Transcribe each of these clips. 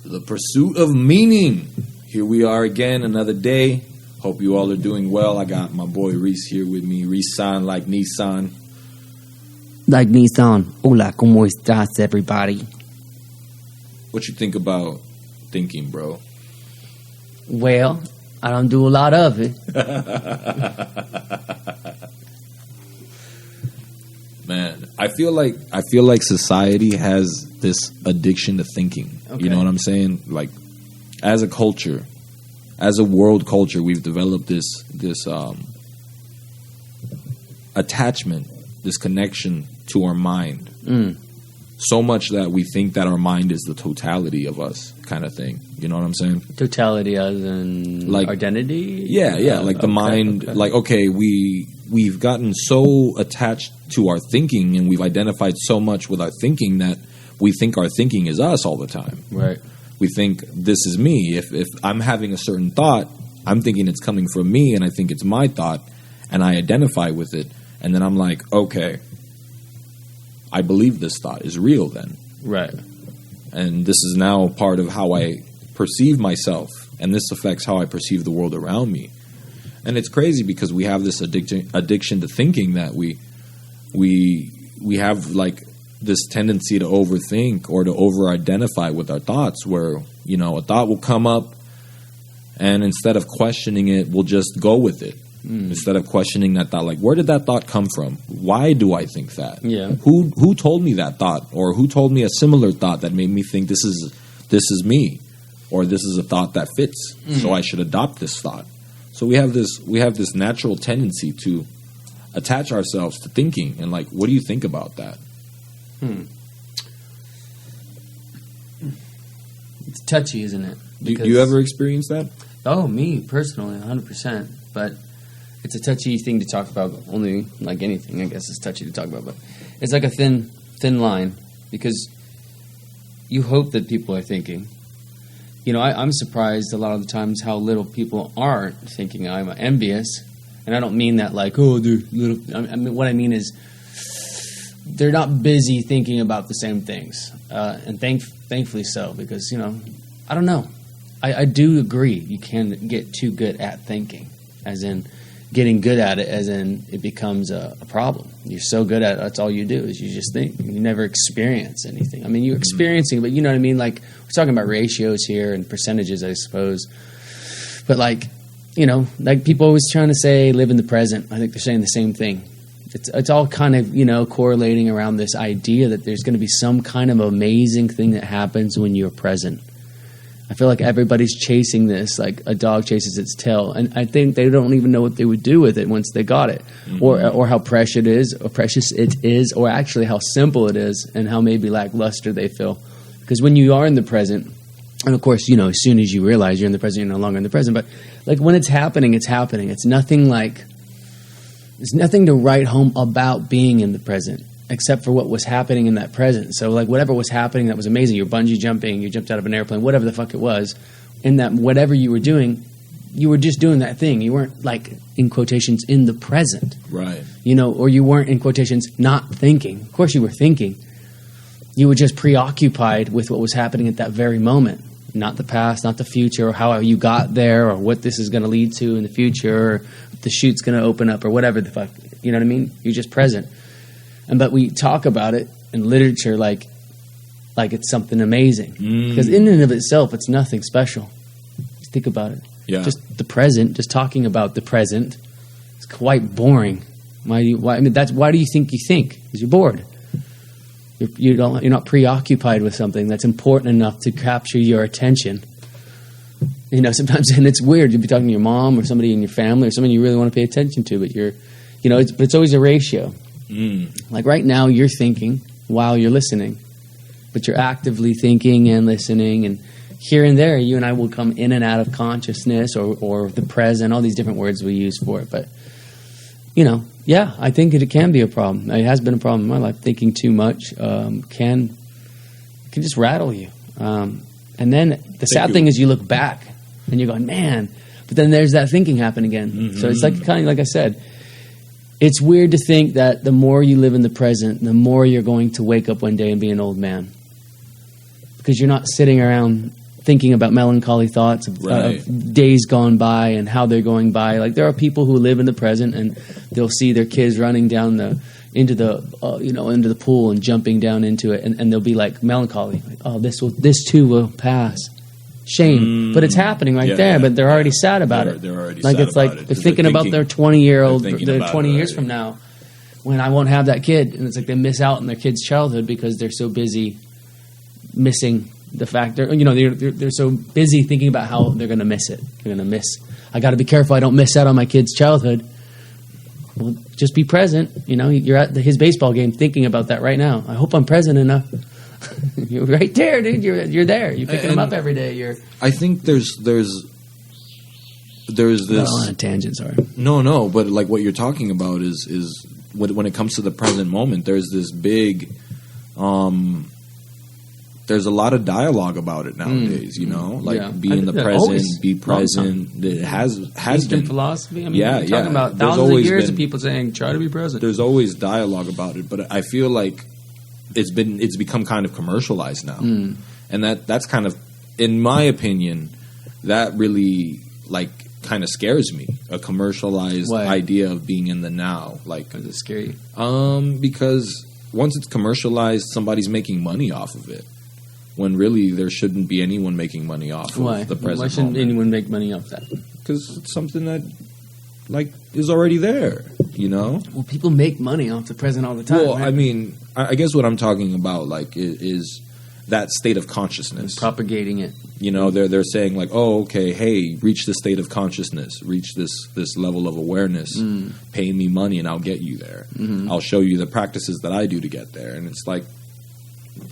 The pursuit of meaning. Here we are again, another day. Hope you all are doing well. I got my boy Ries here with me. Ries-san, like Nissan. Like Nissan. Hola, ¿cómo estás, everybody? What you think about thinking, bro? Well, I don't do a lot of it. Man, I feel like society has this addiction to thinking. Okay. You know what I'm saying? Like, as a culture, as a world culture, we've developed this attachment, this connection to our mind. So much that we think that our mind is the totality of us, kind of thing. You know what I'm saying? Totality as in like identity? Yeah. Like the mind, okay. Like, okay, we've gotten so attached to our thinking and we've identified so much with our thinking that we think our thinking is us all the time. Right. We think this is me. If I'm having a certain thought, I'm thinking it's coming from me and I think it's my thought and I identify with it. And then I'm like, okay, I believe this thought is real then. Right. And this is now part of how I perceive myself, and this affects how I perceive the world around me. And it's crazy because we have this addiction to thinking that we have like this tendency to overthink or to over-identify with our thoughts where, you know, a thought will come up and instead of questioning it, we'll just go with it. Instead of questioning that thought, like, where did that thought come from? Why do I think that? Yeah. Who told me that thought, or who told me a similar thought that made me think this is me, or this is a thought that fits, so I should adopt this thought. So we have this natural tendency to attach ourselves to thinking, and like, what do you think about that? It's touchy, isn't it? Do you ever experience that? Oh, me personally, 100%. But it's a touchy thing to talk about. Only like anything, I guess, is touchy to talk about. But it's like a thin line because you hope that people are thinking. You know, I'm surprised a lot of the times how little people aren't thinking. I'm envious, and I don't mean that like, oh, they're little. I mean, what I mean is they're not busy thinking about the same things, and thankfully so, because, you know, I don't know. I do agree you can get too good at thinking, as in getting good at it, as in it becomes a problem. You're so good at it, that's all you do is you just think. You never experience anything. I mean, you're experiencing, but you know what I mean? Like, we're talking about ratios here and percentages, I suppose. But like, you know, like people always trying to say live in the present. I think they're saying the same thing. It's all kind of, you know, correlating around this idea that there's going to be some kind of amazing thing that happens when you're present. I feel like everybody's chasing this, like a dog chases its tail, and I think they don't even know what they would do with it once they got it, or how precious it is, or actually how simple it is, and how maybe lackluster they feel. Because when you are in the present, and of course, you know, as soon as you realize you're in the present, you're no longer in the present. But like when it's happening, it's happening. It's nothing like there's nothing to write home about being in the present, except for what was happening in that present. So, like, whatever was happening that was amazing, you're bungee jumping, you jumped out of an airplane, whatever the fuck it was, in that whatever you were doing, you were just doing that thing. You weren't, like, in quotations, in the present. Right. You know, or you weren't, in quotations, not thinking. Of course you were thinking. You were just preoccupied with what was happening at that very moment. Not the past, not the future, or how you got there, or what this is going to lead to in the future, or if the chute's going to open up, or whatever the fuck. You know what I mean? You're just present. But we talk about it in literature like it's something amazing. Because in and of itself, it's nothing special. Just think about it. Yeah. Just the present, just talking about the present, it's quite boring. Why do you think you think? Because you're bored. You're not preoccupied with something that's important enough to capture your attention. You know, sometimes, and it's weird. You'll be talking to your mom or somebody in your family or somebody you really want to pay attention to, but it's always a ratio. Like right now, you're thinking while you're listening, but you're actively thinking and listening, and here and there, you and I will come in and out of consciousness or the present, all these different words we use for it. But, you know, yeah, I think it can be a problem. It has been a problem in my life. Thinking too much can just rattle you. And then the sad thing is you look back and you're going, man, but then there's that thinking happen again. So it's like kind of like I said, it's weird to think that the more you live in the present, the more you're going to wake up one day and be an old man. Because you're not sitting around thinking about melancholy thoughts of days gone by and how they're going by. Like there are people who live in the present and they'll see their kids running down into the pool and jumping down into it, and they'll be like melancholy. Like, oh, this too will pass. Shame, but it's happening there. But they're already sad about it. They're already like sad it's like about it, they're thinking about their 20-year-old, their 20 years already. from now, when I won't have that kid, and it's like they miss out on their kid's childhood because they're so busy missing the fact they're so busy thinking about how they're going to miss it. They're going to miss. I got to be careful I don't miss out on my kid's childhood. Well, just be present. You're at his baseball game thinking about that right now. I hope I'm present enough. You're right there, dude. You're there. You're picking them up every day. I think there's this. On a tangent, sorry. No, but like what you're talking about is when it comes to the present moment. There's this big. There's a lot of dialogue about it nowadays. Be in the present, be present. It has Eastern been philosophy. I mean, you're talking about thousands of years of people saying try to be present. There's always dialogue about it, but I feel like it's become kind of commercialized now, and that's kind of, in my opinion, that really kind of scares me. A commercialized idea of being in the now, Does it scare you? Because once it's commercialized, somebody's making money off of it. When really there shouldn't be anyone making money off of the present. Why shouldn't anyone make money off that? Because it's something that is already there. Well, people make money off the present all the time. Well, right? I mean, I guess what I'm talking about is that state of consciousness, and propagating it. They're saying oh, okay, hey, reach this state of consciousness, reach this level of awareness, pay me money and I'll get you there. I'll show you the practices that I do to get there. And it's like,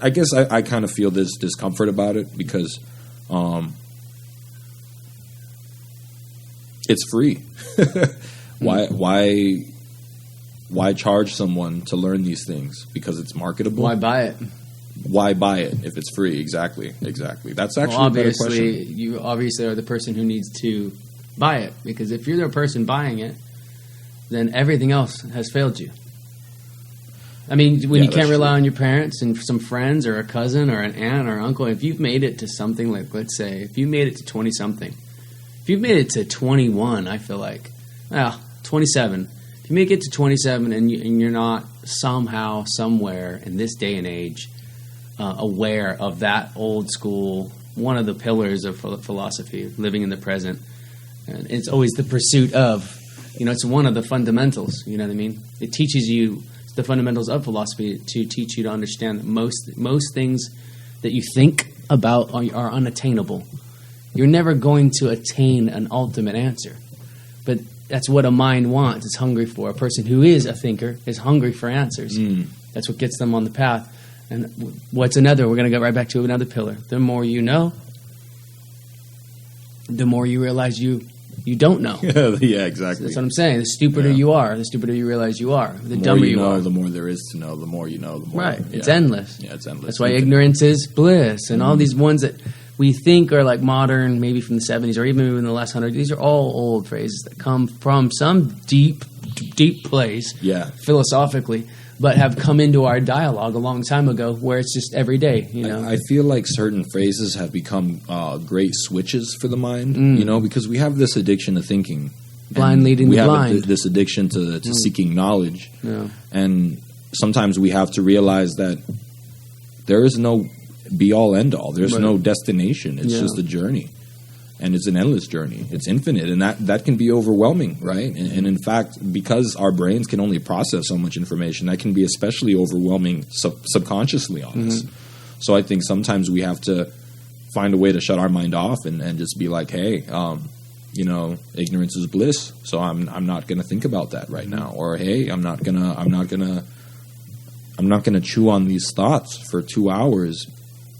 I guess I kind of feel this discomfort about it because it's free. Why charge someone to learn these things? Because it's marketable. Why buy it? Why buy it if it's free? Exactly. That's actually a better question. You obviously are the person who needs to buy it, because if you're the person buying it, then everything else has failed you. I mean, when you can't rely on your parents and some friends or a cousin or an aunt or uncle, if you've made it to something like, let's say, if you made it to 20-something, if you've made it to 21, I feel like, 27. If you make it to 27 and you're not somehow, somewhere in this day and age aware of that old school, one of the pillars of philosophy, living in the present, and it's always the pursuit of, it's one of the fundamentals, you know what I mean? It teaches you the fundamentals of philosophy to teach you to understand that most things that you think about are unattainable. You're never going to attain an ultimate answer, but that's what a mind wants. It's hungry for. A person who is a thinker is hungry for answers. That's what gets them on the path. And what's another? We're going to go right back to another pillar. The more you know, the more you realize you don't know. Yeah, exactly. That's what I'm saying. The stupider you are, the stupider you realize you are. The dumber you are. The more there is to know. The more you know, the more. Right. It's endless. Yeah, it's endless. That's why ignorance is bliss. And all these ones that we think are like modern, maybe from the 70s or even in the last 100. These are all old phrases that come from some deep place, philosophically, but have come into our dialogue a long time ago, where it's just every day. I feel like certain phrases have become great switches for the mind. Because we have this addiction to thinking, blind leading the blind. We have this addiction to seeking knowledge, and sometimes we have to realize that there is no be-all, end-all. There's no destination. It's just a journey. And it's an endless journey. It's infinite. And that can be overwhelming, right? And in fact, because our brains can only process so much information, that can be especially overwhelming subconsciously on us. So I think sometimes we have to find a way to shut our mind off and just be like, hey, ignorance is bliss. So I'm not going to think about that right now. Or hey, I'm not gonna chew on these thoughts for 2 hours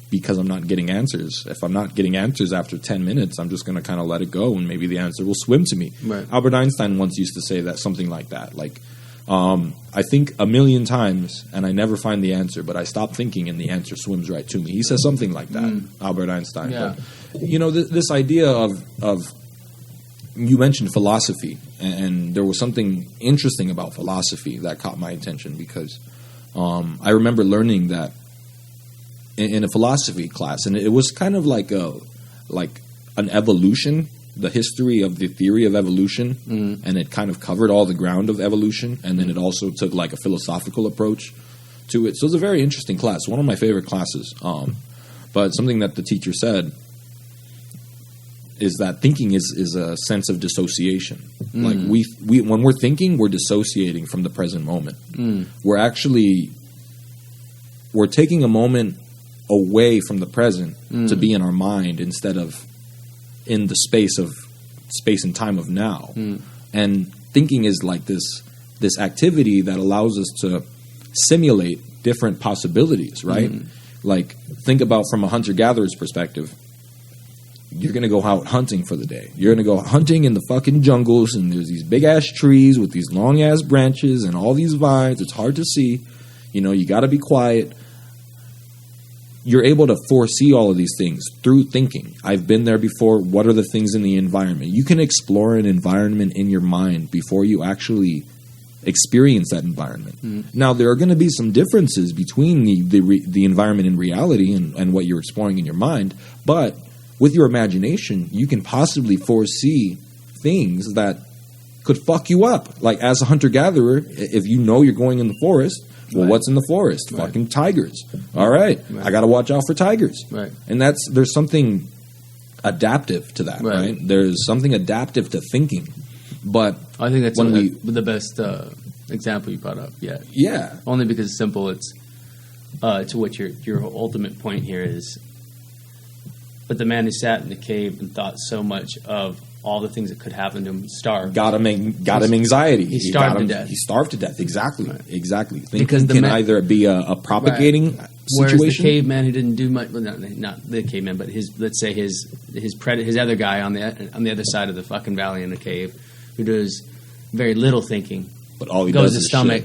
because I'm not getting answers. If I'm not getting answers after 10 minutes, I'm just going to kind of let it go, and maybe the answer will swim to me. Right. Albert Einstein once used to say that, something like that. I think a million times, and I never find the answer, but I stop thinking, and the answer swims right to me. He says something like that, Albert Einstein. Yeah. But, this idea of you mentioned philosophy, and there was something interesting about philosophy that caught my attention, because I remember learning that in a philosophy class, and it was kind of like like an evolution, the history of the theory of evolution, and it kind of covered all the ground of evolution, and then it also took like a philosophical approach to it. So it's a very interesting class, one of my favorite classes. But something that the teacher said is that thinking is a sense of dissociation. Like we when we're thinking, we're dissociating from the present moment. We're taking a moment away from the present to be in our mind instead of in the space and time of now. And thinking is like this activity that allows us to simulate different possibilities, right? Like, think about from a hunter-gatherer's perspective. You're going to go out hunting for the day. You're going to go hunting in the fucking jungles, and there's these big-ass trees with these long-ass branches and all these vines. It's hard to see. You know, you got to be quiet. You're able to foresee all of these things through thinking. I've been there before. What are the things in the environment? You can explore an environment in your mind before you actually experience that environment. Now, there are going to be some differences between the environment in reality and what you're exploring in your mind, but with your imagination, you can possibly foresee things that could fuck you up. Like, as a hunter-gatherer, if you know you're going in the forest, well, what's in the forest? Right. Fucking tigers. All right. I got to watch out for tigers. Right. And there's something adaptive to that, right? There's something adaptive to thinking. But I think that's the best example you brought up yet. Yeah. Only because it's simple. It's to what your ultimate point here is. But the man who sat in the cave and thought so much of all the things that could happen to him, starved. Got him anxiety. He starved to death. He starved to death. Exactly. Right. Exactly. Thinking because can either be a propagating situation. Whereas the caveman who didn't do much, well, not the caveman, but let's say his other guy on the other side of the fucking valley in the cave, who does very little thinking, but all he goes does to is stomach,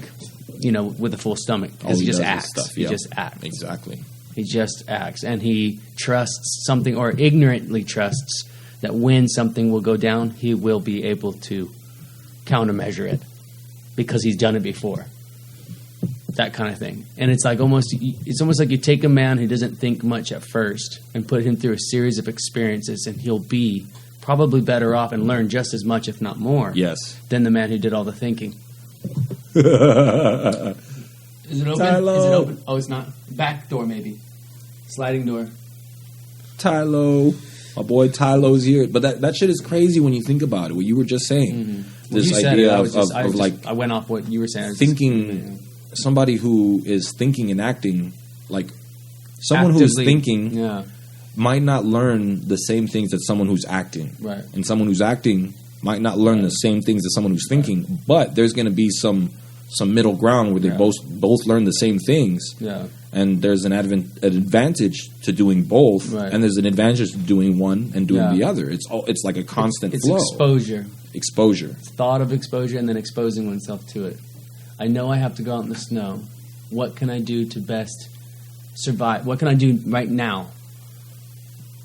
shit. With a full stomach, because he just acts. He just acts. Exactly. He just acts, and he trusts something, or ignorantly trusts that when something will go down, he will be able to countermeasure it because he's done it before. That kind of thing. And it's almost like you take a man who doesn't think much at first and put him through a series of experiences, and he'll be probably better off and learn just as much, if not more, than the man who did all the thinking. Is it open? Tylo. Is it open? Oh, it's not. Back door, maybe. Sliding door. Tylo. My boy Tylo's here. But that shit is crazy when you think about it. What you were just saying. Mm-hmm. This idea of I went off what you were saying. Thinking, somebody who is thinking and acting, like someone who's thinking might not learn the same things that someone who's acting. Right. And someone who's acting might not learn the same things as someone who's thinking. But there's going to be some middle ground where they both learn the same things. Yeah. And there's an advantage to doing both, and there's an advantage to doing one and doing the other. It's like a constant flow. It's exposure. It's thought of exposure and then exposing oneself to it. I know I have to go out in the snow. What can I do to best survive? What can I do right now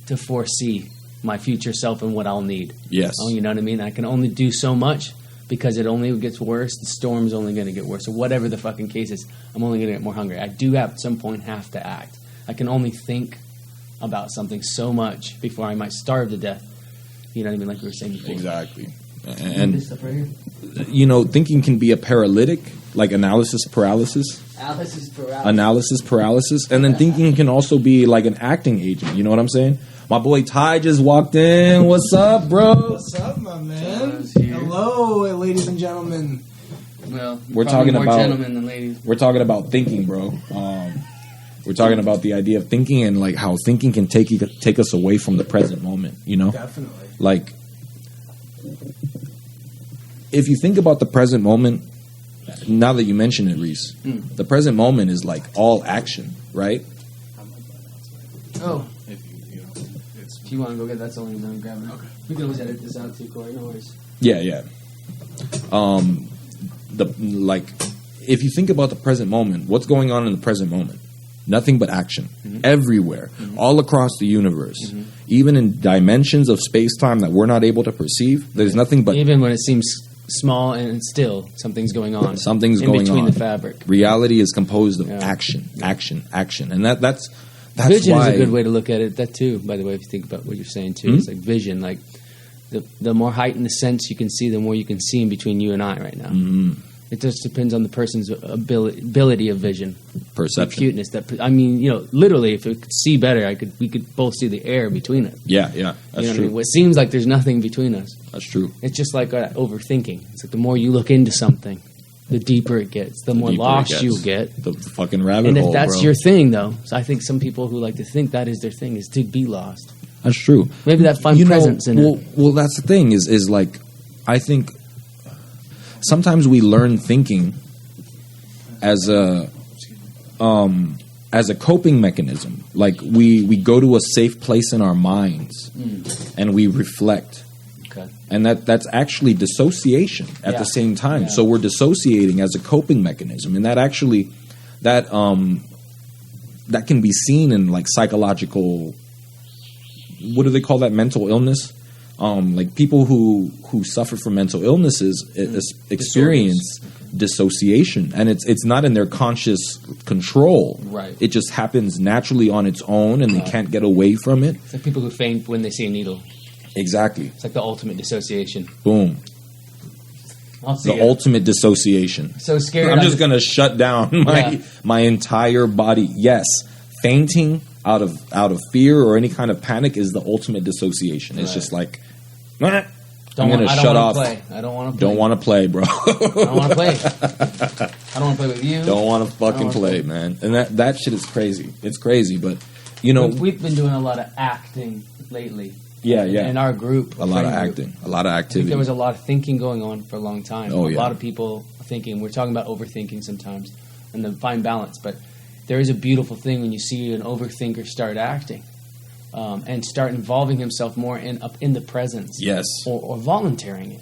to foresee my future self and what I'll need? Yes. Oh, you know what I mean? I can only do so much because it only gets worse. The storm's only going to get worse. So whatever the fucking case is, I'm only going to get more hungry. I do at some point have to act. I can only think about something so much before I might starve to death. You know what I mean? Like we were saying before. Exactly. And thinking can be a paralytic, like analysis paralysis. Analysis paralysis. And then thinking can also be like an acting agent. You know what I'm saying? My boy Ty just walked in. What's up, bro? What's up, my man? Hello, ladies and gentlemen. Well, we're talking more about gentlemen than ladies. We're talking about thinking, bro. We're talking about the idea of thinking and like how thinking can take us away from the present moment. You know, definitely. Like, if you think about the present moment, now that you mention it, Ries, the present moment is like all action, right? Oh. If you want to go get that, that's only done. Grab it. Okay. We can always edit this out too, Corey. No worries. Yeah. If you think about the present moment, what's going on in the present moment? Nothing but action. Everywhere. All across the universe. Even in dimensions of space-time that we're not able to perceive, there's nothing but... Even when it seems small and still, something's going on. Something's going on. In between the fabric. Reality is composed of action. And that's Vision why, is a good way to look at it. That too, by the way, if you think about what you're saying too, it's like vision. Like the more heightened the sense you can see, the more you can see in between you and I right now. It just depends on the person's ability of vision, perception, acuteness. Literally, if we could see better, we could both see the air between us. Yeah, that's true. What seems like there's nothing between us. That's true. It's just like overthinking. It's like the more you look into something, the deeper it gets, the more lost you'll get. The fucking rabbit hole. And if that's your thing, though, so I think some people who like to think that is their thing is to be lost. That's true. Maybe that find presence in it. Well, that's the thing. Is like, I think sometimes we learn thinking as a coping mechanism. Like we go to a safe place in our minds and we reflect. Okay. And that's actually dissociation at the same time. Yeah. So we're dissociating as a coping mechanism, and that actually that can be seen in like psychological. What do they call that? Mental illness. Like people who suffer from mental illnesses experience dissociation, and it's not in their conscious control. Right. It just happens naturally on its own, and they can't get away from it. It's like people who faint when they see a needle. Exactly. It's like the ultimate dissociation. Boom. Ultimate dissociation. So scared. I'm just gonna shut down my entire body. Yes, fainting out of fear or any kind of panic is the ultimate dissociation. It's just like, I'm gonna shut off. I don't want to play. Don't want to play, bro. I don't want to play. I don't want to play with you. Don't want to fucking play, man. And that shit is crazy. It's crazy, but you know, we've been doing a lot of acting lately. Yeah. In our group, a lot of acting, a lot of activity. There was a lot of thinking going on for a long time. Oh, a lot of people thinking. We're talking about overthinking sometimes, and the fine balance. But there is a beautiful thing when you see an overthinker start acting, and start involving himself more in the presence. Yes. Or volunteering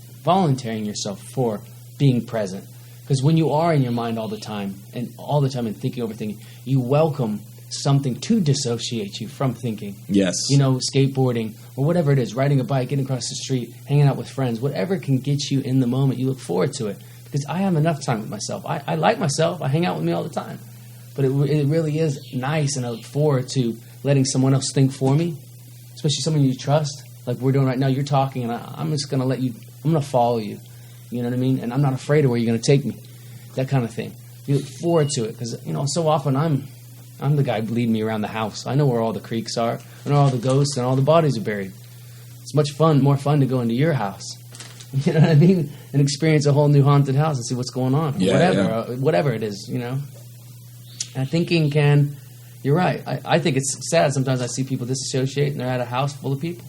yourself for being present. Because when you are in your mind all the time and thinking, overthinking, you welcome something to dissociate you from thinking. Yes. Skateboarding or whatever it is, riding a bike, getting across the street, hanging out with friends, whatever can get you in the moment, you look forward to it. Because I have enough time with myself. I like myself. I hang out with me all the time. But it really is nice, and I look forward to letting someone else think for me, especially someone you trust. Like we're doing right now, you're talking, and I'm just going to I'm going to follow you. You know what I mean? And I'm not afraid of where you're going to take me. That kind of thing. You look forward to it because, so often I'm the guy leading me around the house. I know where all the creeks are. I know all the ghosts and all the bodies are buried. It's more fun to go into your house. You know what I mean? And experience a whole new haunted house and see what's going on. Whatever it is, And thinking you're right. I think it's sad. Sometimes I see people disassociate and they're at a house full of people.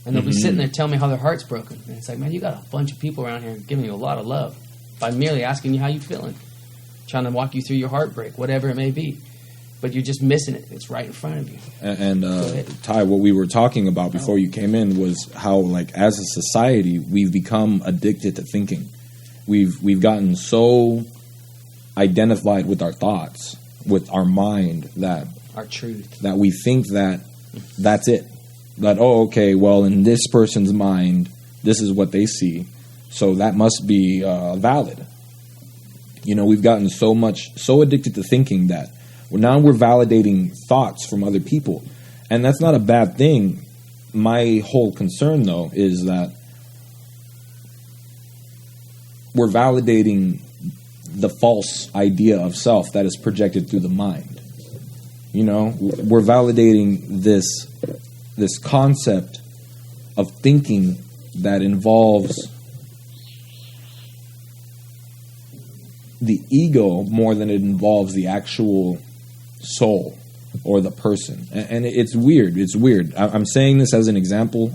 And they'll be sitting there telling me how their heart's broken. And it's like, man, you got a bunch of people around here giving you a lot of love by merely asking you how you feeling. Trying to walk you through your heartbreak, whatever it may be. But you're just missing it. It's right in front of you. And Ty, what we were talking about before you came in was how, like, as a society, we've become addicted to thinking. We've gotten so identified with our thoughts, with our mind, that our truth, that we think that that's it. That, okay, well, in this person's mind, this is what they see, so that must be valid. We've gotten so addicted to thinking that now we're validating thoughts from other people. And that's not a bad thing. My whole concern, though, is that we're validating the false idea of self that is projected through the mind. We're validating this concept of thinking that involves the ego more than it involves the actual soul or the person. And it's weird. I'm saying this as an example.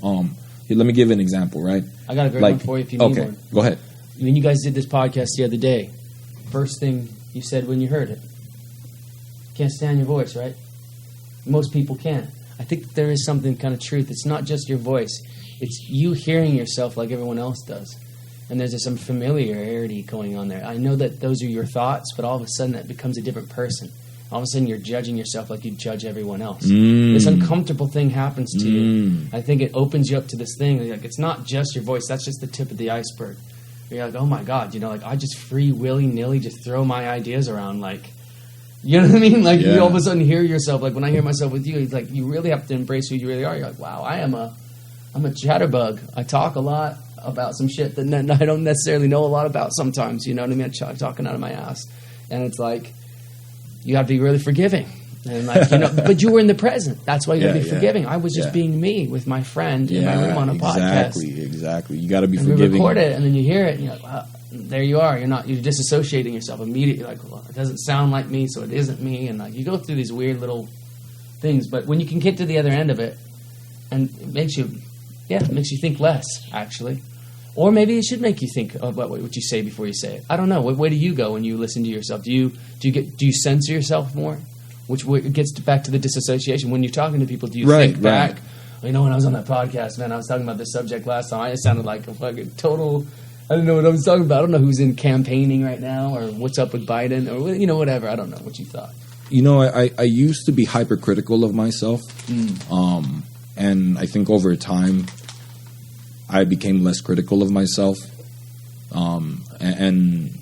Let me give an example, right? I got a great one for you if you need one. Go ahead. When you guys did this podcast the other day, first thing you said when you heard it, can't stand your voice, right? Most people can't. I think there is something kind of truth. It's not just your voice. It's you hearing yourself like everyone else does. And there's some familiarity going on there. I know that those are your thoughts, but all of a sudden that becomes a different person. All of a sudden you're judging yourself like you judge everyone else. This uncomfortable thing happens to you. I think it opens you up to this thing. Like, it's not just your voice. That's just the tip of the iceberg. You're like, oh my God, I just free willy-nilly just throw my ideas around like You know what I mean? Like, Yeah. you all of a sudden hear yourself. Like, when I hear myself with you, it's like, you really have to embrace who you really are. You're like, wow, I'm a chatterbug. I talk a lot about some shit that I don't necessarily know a lot about sometimes. You know what I mean? I'm talking out of my ass. And it's like, you have to be really forgiving. And like, but you were in the present. That's why you got to be forgiving. I was just being me with my friend in my room on a podcast. Exactly. You got to be and forgiving. We record it, and then you hear it, and you're like, wow, there you are. You're disassociating yourself immediately. Like, well, it doesn't sound like me, so it isn't me. And like, you go through these weird little things. But when you can get to the other end of it, and it makes you think less, actually. Or maybe it should make you think about what you say before you say it. I don't know. What way do you go when you listen to yourself? Do you censor yourself more? Which gets back to the disassociation. When you're talking to people, do you think back? When I was on that podcast, man, I was talking about this subject last time. I sounded like a fucking total. I don't know what I was talking about. I don't know who's in campaigning right now, or what's up with Biden, or whatever. I don't know what you thought. I used to be hypercritical of myself, and I think over time, I became less critical of myself, and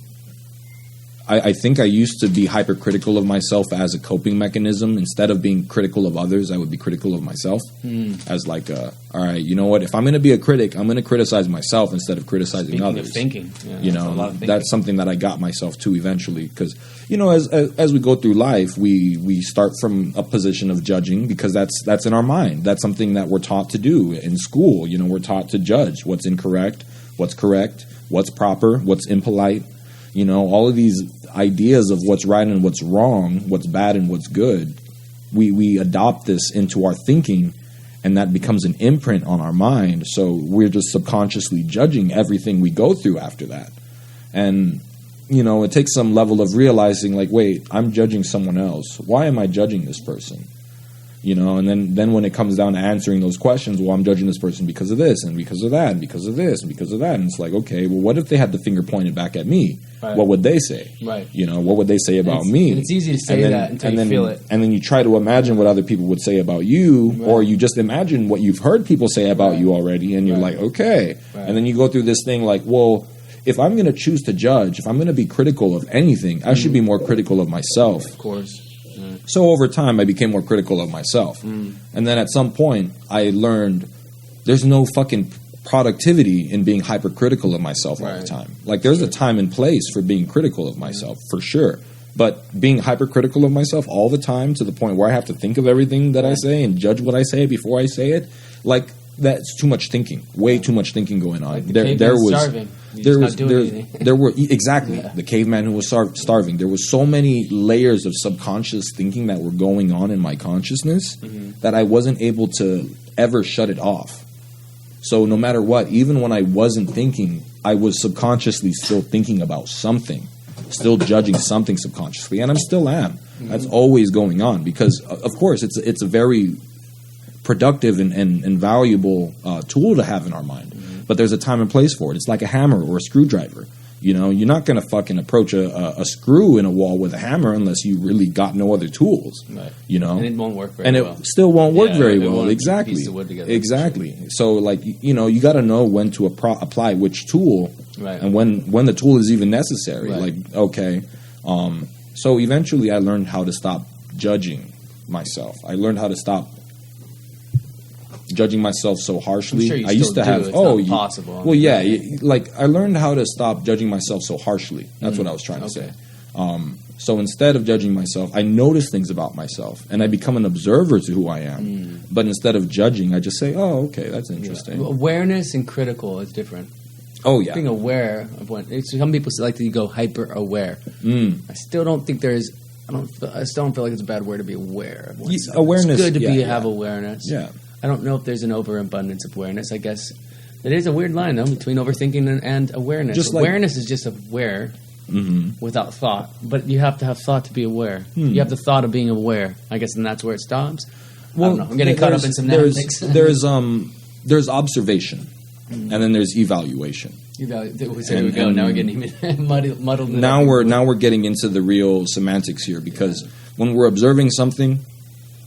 I think I used to be hypercritical of myself as a coping mechanism. Instead of being critical of others, I would be critical of myself as like, all right, you know what? If I'm going to be a critic, I'm going to criticize myself instead of criticizing others. Speaking of thinking, that's something that I got myself to eventually. Because as we go through life, we start from a position of judging because that's in our mind. That's something that we're taught to do in school. We're taught to judge what's incorrect, what's correct, what's proper, what's impolite. All of these ideas of what's right and what's wrong, what's bad and what's good, we adopt this into our thinking, and that becomes an imprint on our mind. So we're just subconsciously judging everything we go through after that. And, it takes some level of realizing, like, wait, I'm judging someone else. Why am I judging this person? And then when it comes down to answering those questions, well, I'm judging this person because of this and because of that and because of this and because of that. And it's like, okay, well, what if they had the finger pointed back at me? Right. What would they say? Right. What would they say about me? And it's easy to say that until you feel it. And then you try to imagine what other people would say about you, or you just imagine what you've heard people say about you already, and you're like, okay. Right. And then you go through this thing like, well, if I'm going to choose to judge, if I'm going to be critical of anything, I should be more critical of myself. Of course. So over time, I became more critical of myself. And then at some point, I learned there's no fucking productivity in being hypercritical of myself all the time. Like, there's a time and place for being critical of myself, for sure. But being hypercritical of myself all the time to the point where I have to think of everything that I say and judge what I say before I say it, like, that's too much thinking. Way too much thinking going on. Like the caveman who was starving. There was so many layers of subconscious thinking that were going on in my consciousness that I wasn't able to ever shut it off. So no matter what, even when I wasn't thinking, I was subconsciously still thinking about something, still judging something subconsciously, and I still am. That's always going on because, of course, it's a very productive and valuable tool to have in our mind. But there's a time and place for it. It's like a hammer or a screwdriver. You're not going to fucking approach a screw in a wall with a hammer unless you really got no other tools. Right. And it won't work very well. And it still won't work very well. Exactly. So, like, you got to know when to apply which tool, and when the tool is even necessary. Right. Like, okay. So eventually I learned how to stop judging myself. I learned how to stop judging myself so harshly. I'm sure I used to have possible. Well, yeah, like I learned how to stop judging myself so harshly. That's what I was trying to say. So instead of judging myself, I notice things about myself and I become an observer to who I am. But instead of judging, I just say, "Oh, okay, that's interesting." Awareness and critical is different. Oh yeah, being aware of what some people like to go hyper aware. I still don't think there is. I still don't feel like it's a bad word to be aware of oneself. Awareness. It's good to have awareness. Yeah. I don't know if there's an overabundance of awareness. I guess it is a weird line, though, between overthinking and awareness. Awareness is just aware without thought, but you have to have thought to be aware. You have the thought of being aware, I guess, and that's where it stops. Well, I don't know. I'm getting caught up in some semantics. There's observation, and then there's evaluation. There we go. Now we're getting muddled. Now we're getting into the real semantics here because when we're observing something,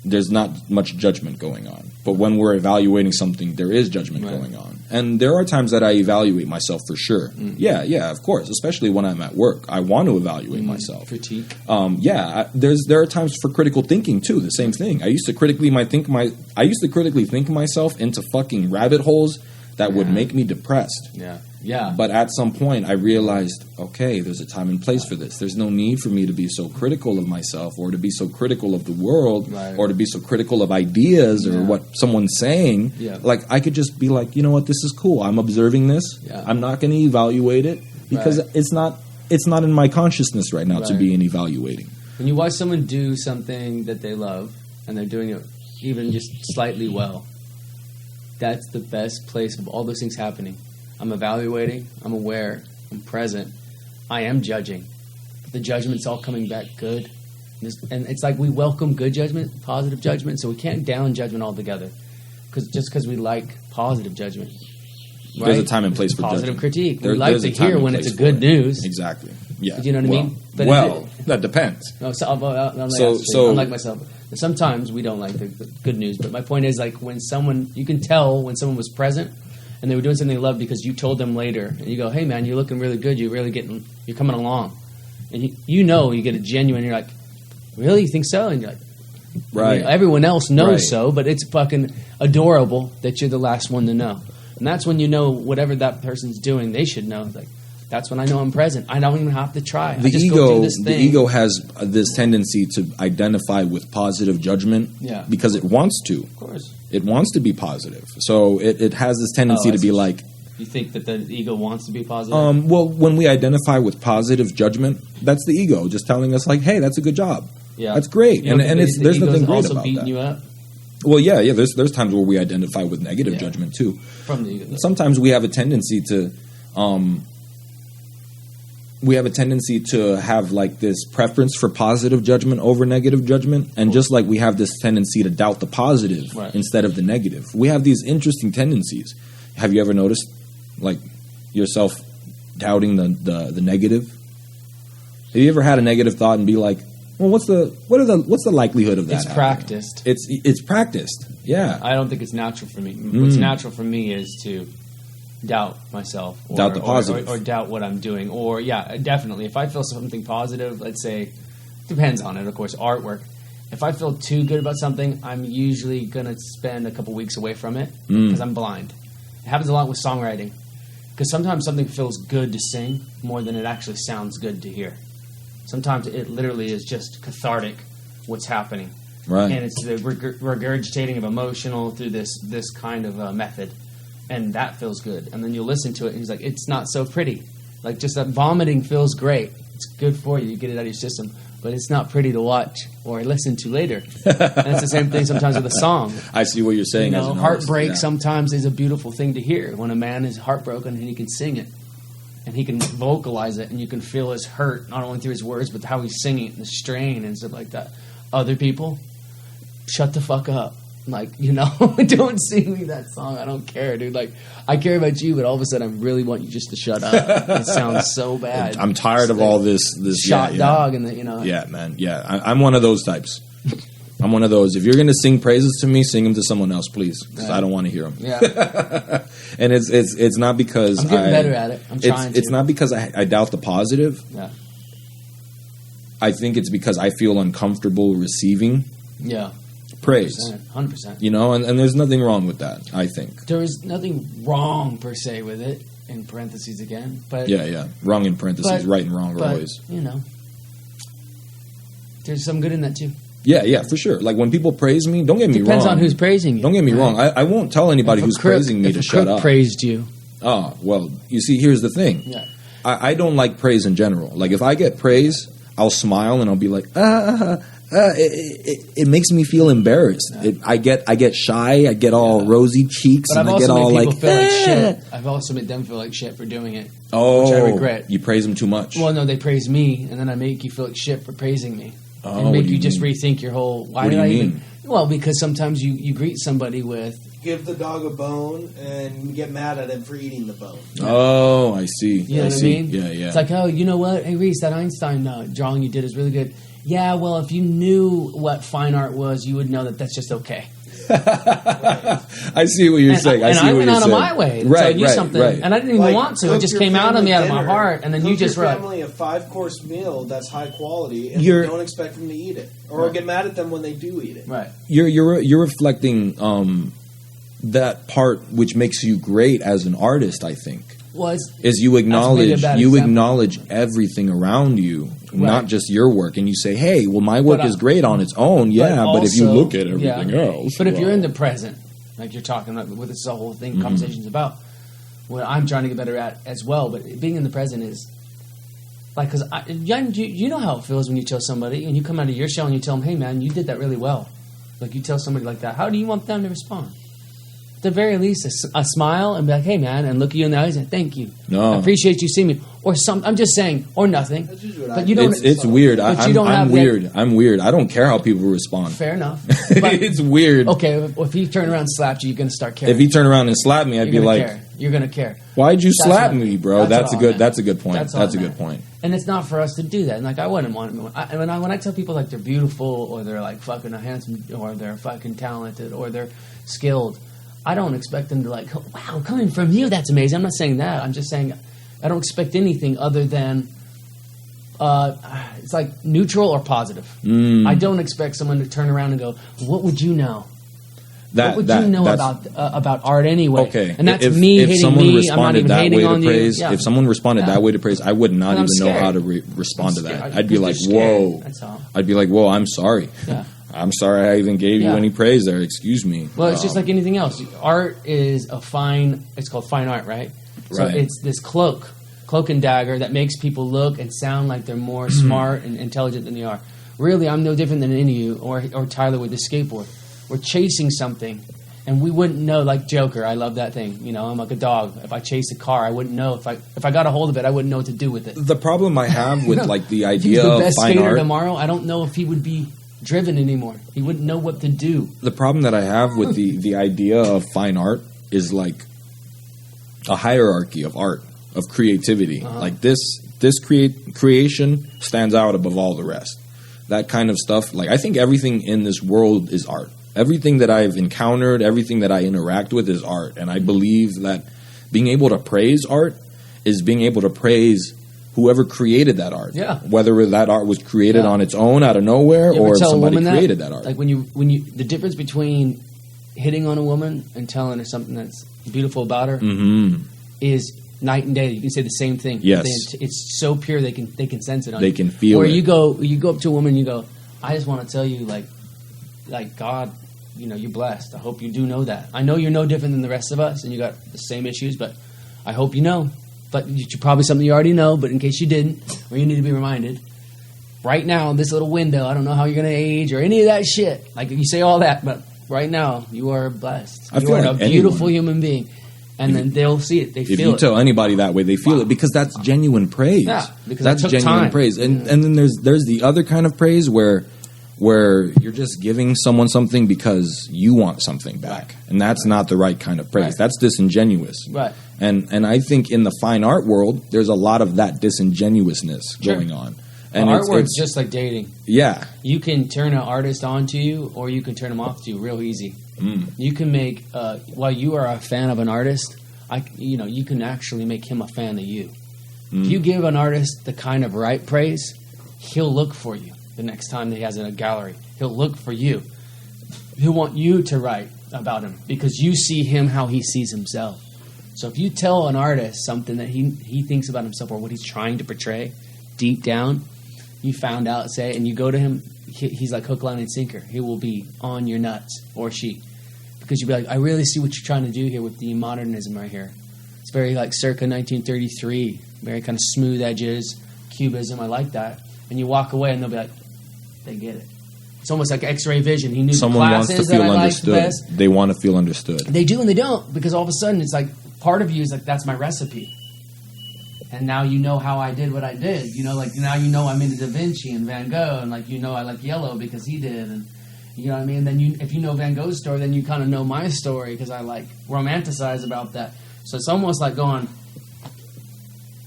there's not much judgment going on. But when we're evaluating something, there is judgment going on. And there are times that I evaluate myself for sure. Yeah, of course. Especially when I'm at work, I want to evaluate myself. Critique. There are times for critical thinking too. The same thing. I used to critically think myself into fucking rabbit holes that would make me depressed. Yeah. But at some point, I realized, okay, there's a time and place for this. There's no need for me to be so critical of myself or to be so critical of the world or to be so critical of ideas or what someone's saying. Like, I could just be like, you know what, this is cool. I'm observing this. I'm not going to evaluate it because it's not in my consciousness right now to be in evaluating. When you watch someone do something that they love and they're doing it even just slightly well, that's the best place of all those things happening. I'm evaluating, I'm aware, I'm present, I am judging. The judgment's all coming back good. And it's like we welcome good judgment, positive judgment, so we can't down judgment altogether. Because we like positive judgment. Right? There's a time and place for positive judgment. critique. We like to hear when it's a good news. Exactly. Yeah. Do you know what I mean? But that depends. No, unlike myself. Sometimes we don't like the good news, but my point is, like, when someone, you can tell when someone was present and they were doing something they loved because you told them later, and you go, hey man, you're looking really good, you're coming along. And you get a genuine, you're like, really? You think so? And you're like, right. Everyone else knows so, but it's fucking adorable that you're the last one to know. And that's when you know whatever that person's doing, they should know. Like, that's when I know I'm present. I don't even have to try. I just go do this thing. The ego has this tendency to identify with positive judgment because it wants to. Of course. It wants to be positive. So it has this tendency to be like... You think that the ego wants to be positive? Well, when we identify with positive judgment, that's the ego just telling us, like, hey, that's a good job. Yeah. That's great. You know, and there's nothing great also about beating that. You up? Well, yeah. There's times where we identify with negative judgment, too. From the ego. Sometimes we have a tendency to... have like this preference for positive judgment over negative judgment, and just like we have this tendency to doubt the positive instead of the negative. We have these interesting tendencies. Have you ever noticed, like, yourself doubting the negative? Have you ever had a negative thought and be like, well, what's the likelihood of that? It's practiced. It's practiced. Yeah. I don't think it's natural for me. What's natural for me is to doubt myself, doubt the positive, or doubt what I'm doing, or definitely. If I feel something positive, let's say, depends on it, of course, artwork. If I feel too good about something, I'm usually gonna spend a couple weeks away from it because I'm blind. It happens a lot with songwriting, because sometimes something feels good to sing more than it actually sounds good to hear. Sometimes it literally is just cathartic what's happening, right? And it's the regurgitating of emotional through this kind of method. And that feels good. And then you listen to it, and he's like, it's not so pretty. Like, just that vomiting feels great. It's good for you. You get it out of your system. But it's not pretty to watch or listen to later. And it's the same thing sometimes with a song. I see what you're saying. You know, heartbreak sometimes is a beautiful thing to hear. When a man is heartbroken and he can sing it. And he can vocalize it. And you can feel his hurt, not only through his words, but how he's singing it and the strain and stuff like that. Other people, shut the fuck up. Like, don't sing me that song. I don't care, dude. Like, I care about you, but all of a sudden I really want you just to shut up. It sounds so bad. I'm tired of all this shot dog and Yeah, man. Yeah, I'm one of those types. I'm one of those. If you're going to sing praises to me, sing them to someone else, please, because I don't want to hear them. Yeah. And it's not because I'm getting better at it. I'm trying to. It's not because I doubt the positive. Yeah. I think it's because I feel uncomfortable receiving. Yeah. Praise. 100%. And there's nothing wrong with that, I think. There is nothing wrong, per se, with it, in parentheses again. But Yeah. Wrong in parentheses, right and wrong are always. There's some good in that, too. Yeah, for sure. Like, when people praise me, don't get me wrong. Depends on who's praising you. Don't get me wrong. I won't tell anybody who's praising me to shut up. If a crook praised you. Oh, well, you see, here's the thing. Yeah. I don't like praise in general. Like, if I get praise, I'll smile and I'll be like, it makes me feel embarrassed. Yeah. I get shy. I get all rosy cheeks, but and I get all like. Feel like shit. I've also made them feel like shit for doing it. Oh, which I regret. You praise them too much. Well, no, they praise me, and then I make you feel like shit for praising me, and make you just rethink your whole. Why what did do I you even? mean? Well, because sometimes you greet somebody with. Give the dog a bone and get mad at him for eating the bone. Oh, I see. You know what I mean? Yeah. It's like, oh, you know what? Hey, Ries, that Einstein drawing you did is really good. yeah, well, if you knew what fine art was, you would know that that's just okay. I see what you're saying. And I went out of my way to tell you something, and I didn't even want to. It just came out of me, out of my heart, and then you just wrote. Family a 5-course meal that's high quality, and you don't expect them to eat it, or get mad at them when they do eat it. Right. You're reflecting that part which makes you great as an artist. I think. Is you acknowledge everything around you, not just your work, and you say, "Hey, well, my work is great on its own, but if you look at everything else, but if you're in the present, like you're talking about, what this is the whole thing, conversation's about, what I'm trying to get better at as well. But being in the present is like, because you know how it feels when you tell somebody, and you come out of your show and you tell them, "Hey, man, you did that really well." Like you tell somebody like that, how do you want them to respond? At the very least, a smile and be like, "Hey, man," and look at you in the eyes and thank you. No, I appreciate you seeing me, or some. I'm just saying, or nothing. But you don't. It's weird. I'm weird. I'm weird. I don't care how people respond. Fair enough. But, it's weird. Okay, if he turned around and slapped you, you're gonna start caring. If he turned around and slapped me, I'd be like, "You're gonna care." Why'd you slap me, bro? That's a good point. That's a good point. And it's not for us to do that. And like, I wouldn't want it. When I tell people like they're beautiful, or they're like fucking handsome, or they're fucking talented, or they're skilled, I don't expect them to like, "Wow, coming from you, that's amazing." I'm not saying that. I'm just saying I don't expect anything other than it's like neutral or positive. I don't expect someone to turn around and go, "What would you know? What would you know about art anyway?" Okay, and that's me hating me. I'm not even hating on you. Yeah. If someone responded that way to praise, I would not even know how to respond to that. I'd be like, "Whoa!" That's all. I'd be like, "Whoa, I'm sorry." Yeah. I'm sorry I even gave you any praise there. Excuse me. Well, it's just like anything else. Art is it's called fine art, right? So it's this cloak and dagger that makes people look and sound like they're more smart and intelligent than they are. Really, I'm no different than any of you or Tyler with the skateboard. We're chasing something, and we wouldn't know. Like Joker, I love that thing. You know, I'm like a dog. If I chase a car, I wouldn't know. If I got a hold of it, I wouldn't know what to do with it. The problem I have with like the idea of fine art. If he's the best skater tomorrow, I don't know if he would be driven anymore. He wouldn't know what to do. The problem that I have with the idea of fine art is like a hierarchy of art, of creativity. Like this creation stands out above all the rest. That kind of stuff. Like I think everything in this world is art. Everything that I've encountered, everything that I interact with is art. And I believe that being able to praise art is being able to praise whoever created that art. Yeah. Whether that art was created on its own out of nowhere or if somebody created that art. Like when you the difference between hitting on a woman and telling her something that's beautiful about her is night and day. You can say the same thing. Yes. It's so pure they can sense it on you. They can feel it. Or you go up to a woman and you go, "I just want to tell you like God, you know, you're blessed. I hope you do know that. I know you're no different than the rest of us and you got the same issues, but I hope you know. But it's probably something you already know, but in case you didn't, or you need to be reminded, right now, in this little window, I don't know how you're going to age or any of that shit. Like, you say all that, but right now, you are blessed. You are a beautiful human being. And then they'll see it. They feel it. If you tell anybody that way, they feel it because that's genuine praise. Yeah, because that's genuine praise. And then there's the other kind of praise where you're just giving someone something because you want something back. And that's not the right kind of praise. That's disingenuous. Right. And I think in the fine art world, there's a lot of that disingenuousess going on. And artwork's just like dating. Yeah. You can turn an artist onto you or you can turn them off to you real easy. You can make, while you are a fan of an artist, you can actually make him a fan of you. If you give an artist the kind of right praise, he'll look for you the next time that he has in a gallery. He'll look for you. He'll want you to write about him because you see him how he sees himself. So if you tell an artist something that he thinks about himself or what he's trying to portray deep down, you found out, say, and you go to him, he's like hook, line, and sinker. He will be on your nuts, or she. Because you'll be like, I really see what you're trying to do here with the modernism right here. It's very like circa 1933, very kind of smooth edges, cubism. I like that. And you walk away and they'll be like, they get it. It's almost like X-ray vision. He knew someone the wants classes to feel that I understood. liked best. They want to feel understood. They do and they don't, because all of a sudden it's like part of you is like, that's my recipe. And now you know how I did what I did. You know, like now you know I'm into Da Vinci and Van Gogh, and like you know I like yellow because he did, and you know what I mean. Then if you know Van Gogh's story, then you kind of know my story because I like romanticize about that. So it's almost like going,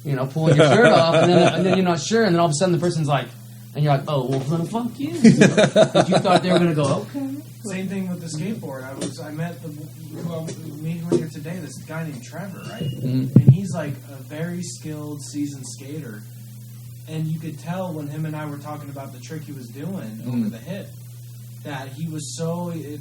you know, pulling your shirt off, and then you're not sure, and then all of a sudden the person's like, And you're like, oh, well, then fuck you. But you thought they were going to go, okay. Same thing with the skateboard. I met meeting here today, this guy named Trevor, right? Mm-hmm. And he's like a very skilled, seasoned skater. And you could tell when him and I were talking about the trick he was doing over the hip, that he was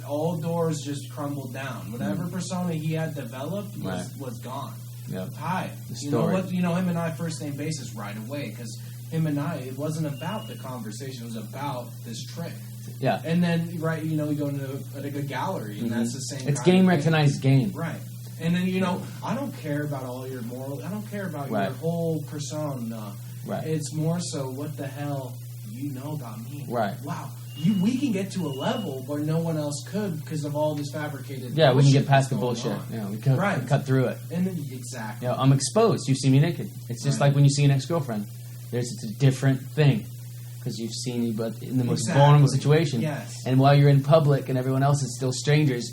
all doors just crumbled down. Whatever persona he had developed was gone. Yep. Hi. You know what? You know, him and I first name basis right away, because him and I, it wasn't about the conversation, it was about this trick. Yeah. And then, right, you know, we go into a gallery, and that's the same. It's game recognized game. Right. And then, you know, I don't care about all your moral, I don't care about your whole persona. Right. It's more so, what the hell you know about me. Right. Wow. We can get to a level where no one else could because of all this fabricated bullshit. We can get past the bullshit. Yeah, we cut through it. And then, exactly. Yeah, I'm exposed. You see me naked. It's just like when you see an ex-girlfriend. It's a different thing because you've seen me, but in the most vulnerable situation. Yes. And while you're in public and everyone else is still strangers,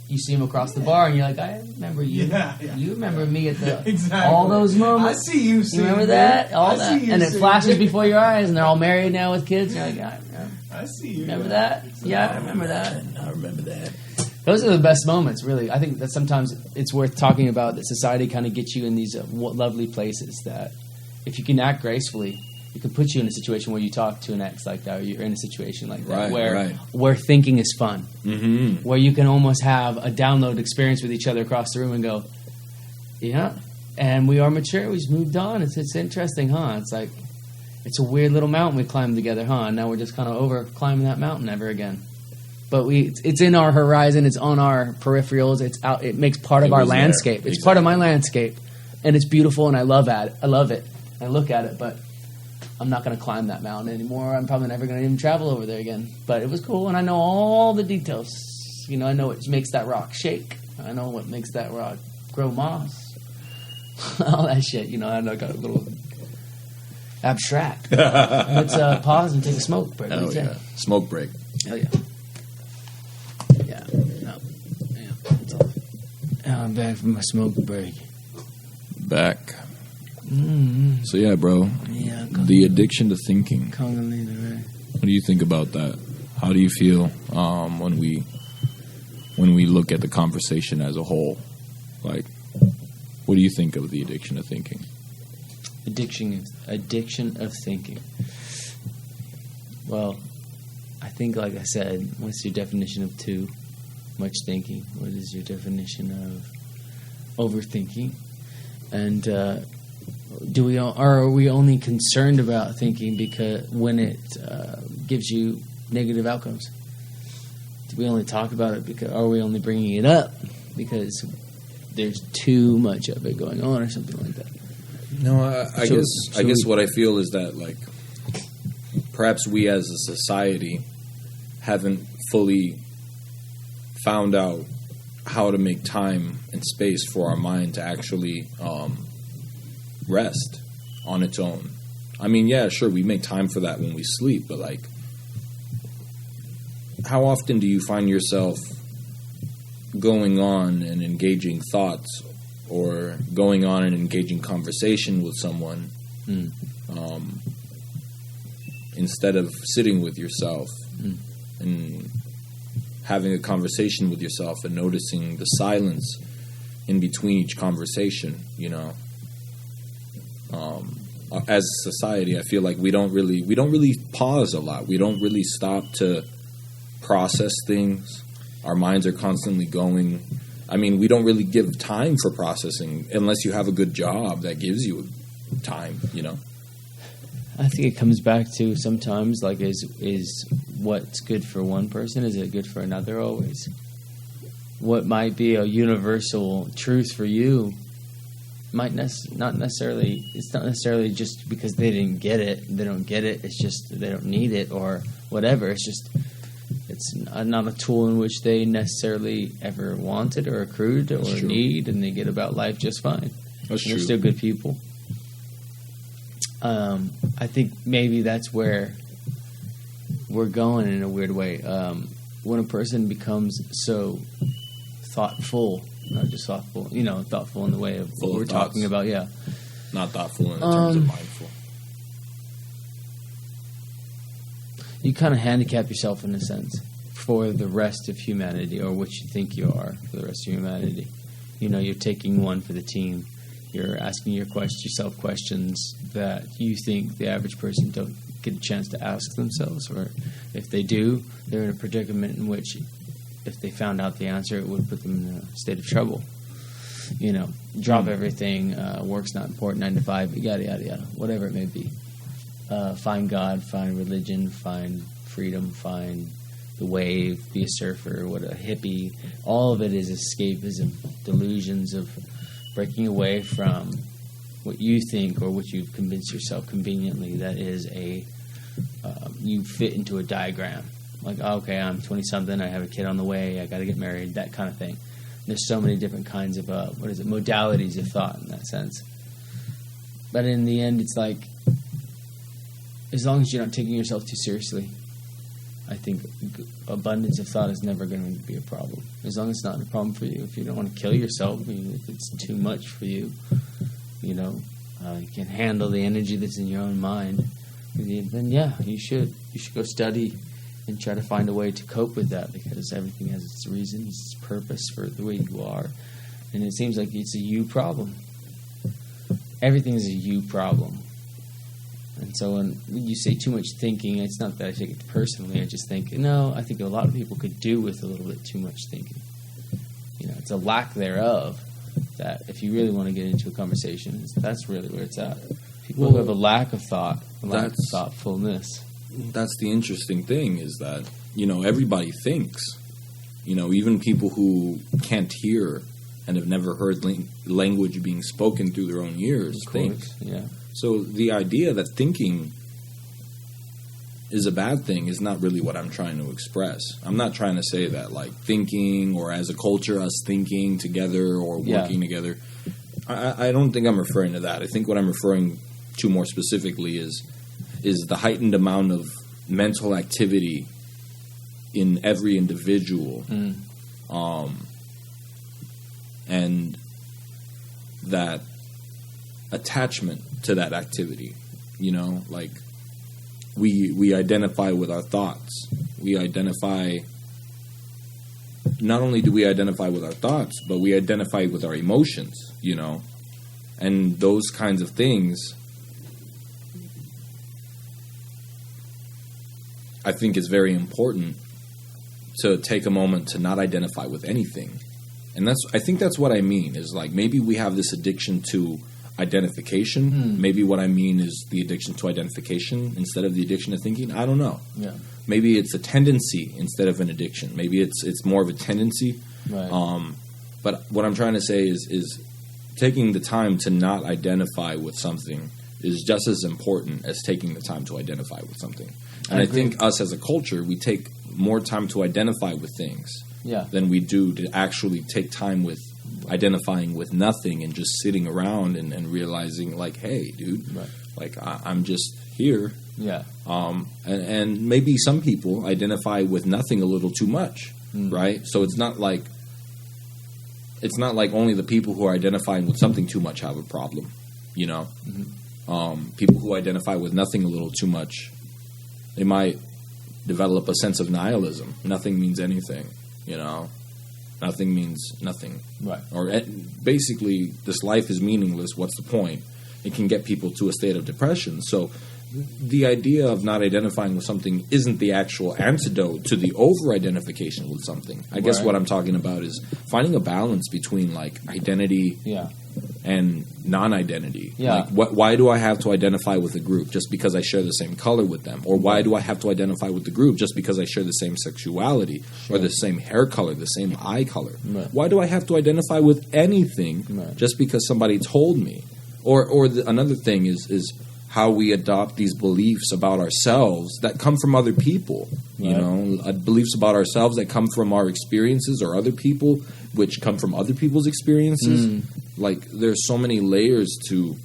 you see him across the bar and you're like, I remember you. Yeah. You remember me at the all those moments. I see you. You remember that? All that, and it flashes before your eyes, and they're all married now with kids. You're like, I see you. Remember that? Exactly. Yeah, I remember that. I remember that. Those are the best moments, really. I think that sometimes it's worth talking about that society kind of gets you in these lovely places that if you can act gracefully, it can put you in a situation where you talk to an ex like that, or you're in a situation like that, where thinking is fun, where you can almost have a download experience with each other across the room and go, yeah, and we are mature, we've moved on. It's interesting, huh? It's like, it's a weird little mountain we climbed together, huh? And now we're just kind of over climbing that mountain ever again. But it's in our horizon, it's on our peripherals, it's out. It makes part of our landscape. It's part of my landscape, and it's beautiful, and I love it. I look at it, but I'm not going to climb that mountain anymore. I'm probably never going to even travel over there again. But it was cool, and I know all the details. You know, I know what makes that rock shake. I know what makes that rock grow moss. All that shit. You know, I know, got a little abstract. Let's pause and take a smoke break. Oh, yeah. Smoke break. Oh, yeah. Yeah. No. Yeah. That's all. I'm back from my smoke break. Back. Mm-hmm. So yeah, bro. Yeah, the addiction to thinking. What do you think about that? How do you feel when we look at the conversation as a whole? Like, what do you think of the addiction of thinking? Addiction of thinking. Well, I think, like I said, what's your definition of too much thinking? What is your definition of overthinking? And are we only concerned about thinking because when it gives you negative outcomes? Do we only talk about it because are we only bringing it up because there's too much of it going on or something like that? No, I guess what I feel is that, like, perhaps we as a society haven't fully found out how to make time and space for our mind to actually rest on its own. I mean, yeah, sure, we make time for that when we sleep, but, like, how often do you find yourself going on and engaging thoughts or going on and engaging conversation with someone instead of sitting with yourself and having a conversation with yourself and noticing the silence in between each conversation, you know? As a society, I feel like we don't really pause a lot. We don't really stop to process things. Our minds are constantly going. I mean, we don't really give time for processing unless you have a good job that gives you time, you know? I think it comes back to sometimes, like, is what's good for one person, is it good for another always? What might be a universal truth for you might it's not necessarily just because they don't get it, it's just they don't need it or whatever. It's not a tool in which they necessarily ever wanted or accrued or need, and they get about life just fine. That's true. They're still good people. I think maybe that's where we're going in a weird way. When a person becomes so thoughtful, not just thoughtful, thoughtful in the way of what we're talking about, yeah. Not thoughtful in terms of mindful. you kind of handicap yourself in a sense for the rest of humanity, or what you think you are for the rest of humanity. You know, you're taking one for the team. You're asking yourself questions that you think the average person don't get a chance to ask themselves, or if they do, they're in a predicament in which, if they found out the answer, it would put them in a state of trouble. You know, drop everything, work's not important, 9 to 5, yada, yada, yada, whatever it may be. Find God, find religion, find freedom, find the wave, be a surfer, what a hippie. All of it is escapism, delusions of breaking away from what you think or what you've convinced yourself conveniently that is you fit into a diagram. Like, okay, I'm 20-something, I have a kid on the way, I got to get married, that kind of thing. There's so many different kinds of, modalities of thought in that sense. But in the end, it's like, as long as you're not taking yourself too seriously, I think abundance of thought is never going to be a problem. As long as it's not a problem for you. If you don't want to kill yourself, if it's too much for you, you can handle the energy that's in your own mind, then yeah, you should go study and try to find a way to cope with that, because everything has its reason, its purpose for the way you are. And it seems like it's a you problem. Everything is a you problem. And so when you say too much thinking, it's not that I take it personally. I just think, I think a lot of people could do with a little bit too much thinking. It's a lack thereof that if you really want to get into a conversation, that's really where it's at. People who have a lack of thought, a lack of thoughtfulness. That's the interesting thing, is that, everybody thinks. Even people who can't hear and have never heard language being spoken through their own ears think. Yeah. So the idea that thinking is a bad thing is not really what I'm trying to express. I'm not trying to say that, like, thinking, or as a culture, us thinking together or working together. I don't think I'm referring to that. I think what I'm referring to more specifically is the heightened amount of mental activity in every individual, and that attachment to that activity. Like, we identify with our thoughts. We identify, not only do we identify with our thoughts, but we identify with our emotions, and those kinds of things, I think is very important to take a moment to not identify with anything. And I think that's what I mean, is like, maybe we have this addiction to identification. Maybe what I mean is the addiction to identification instead of the addiction to thinking. I don't know. Yeah. Maybe it's a tendency instead of an addiction. Maybe it's more of a tendency. Right. But what I'm trying to say is taking the time to not identify with something is just as important as taking the time to identify with something. And I think us as a culture, we take more time to identify with things than we do to actually take time with identifying with nothing and just sitting around and realizing, like, hey, dude, like, I'm just here. Yeah. And maybe some people identify with nothing a little too much, right? So it's not like only the people who are identifying with something too much have a problem, People who identify with nothing a little too much, they might develop a sense of nihilism. Nothing means anything, Nothing means nothing. Right. Or basically, this life is meaningless. What's the point? It can get people to a state of depression. So the idea of not identifying with something isn't the actual antidote to the over-identification with something. I guess what I'm talking about is finding a balance between, like, identity and non-identity. Yeah. Like, why do I have to identify with a group just because I share the same color with them? Or why do I have to identify with the group just because I share the same sexuality or the same hair color, the same eye color? Right. Why do I have to identify with anything just because somebody told me? Or another thing is how we adopt these beliefs about ourselves that come from other people. Beliefs about ourselves that come from our experiences, or other people which come from other people's experiences. Like, there's so many layers to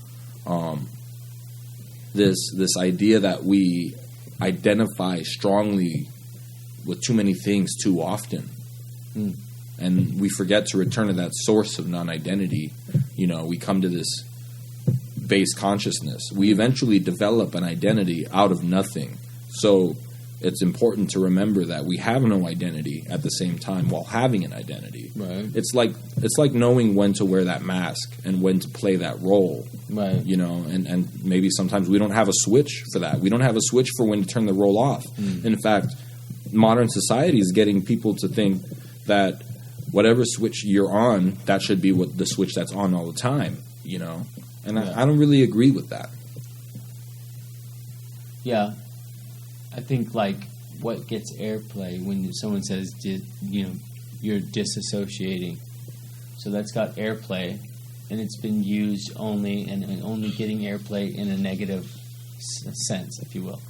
this idea that we identify strongly with too many things too often. And we forget to return to that source of non-identity. We come to this base consciousness. We eventually develop an identity out of nothing. So it's important to remember that we have no identity at the same time while having an identity. Right. It's like knowing when to wear that mask and when to play that role. Right. You know, and maybe sometimes we don't have a switch for that. We don't have a switch for when to turn the role off. In fact, modern society is getting people to think that whatever switch you're on, that should be what the switch that's on all the time, you know? And I don't really agree with that. Yeah. I think, like, what gets airplay when someone says, you're disassociating. So that's got airplay, and it's been used only and only getting airplay in a negative sense, if you will.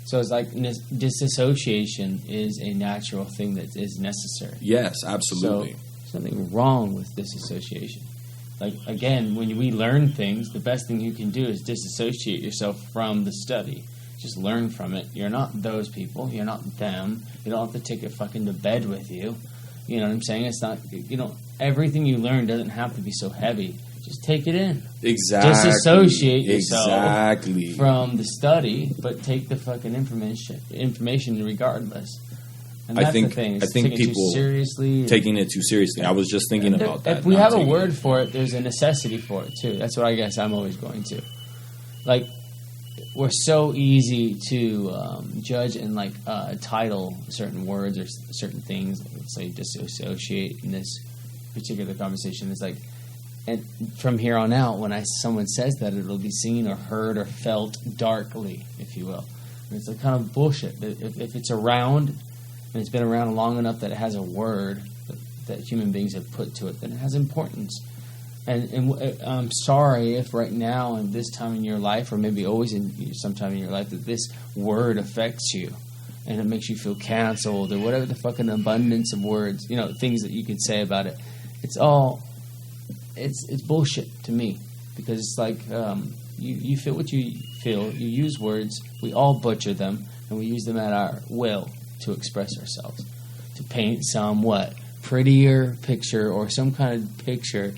So it's like disassociation is a natural thing that is necessary. Yes, absolutely. So there's nothing wrong with disassociation. Like, again, when we learn things, the best thing you can do is disassociate yourself from the study. Just learn from it. You're not those people. You're not them. You don't have to take it fucking to bed with you. You know what I'm saying? It's not, everything you learn doesn't have to be so heavy. Just take it in. Exactly. Disassociate yourself exactly. from the study, but take the fucking information regardless. And that's the thing. I think people taking it too seriously. I was just thinking about that. If we have a word for it, there's a necessity for it too. That's what I guess I'm always going to. Like, we're so easy to judge and title certain words or certain things. Let's say disassociate in this particular conversation. It's like, and from here on out, when someone says that, it'll be seen or heard or felt darkly, if you will. And it's like kind of bullshit. If it's around and it's been around long enough that it has a word that human beings have put to it, then it has importance. And I'm sorry if right now and this time in your life, or maybe always in sometime in your life, that this word affects you and it makes you feel canceled or whatever the fucking abundance of words, things that you could say about it. It's all... It's bullshit to me, because it's like you feel what you feel. You use words. We all butcher them, and we use them at our will to express ourselves, to paint some prettier picture or some kind of picture.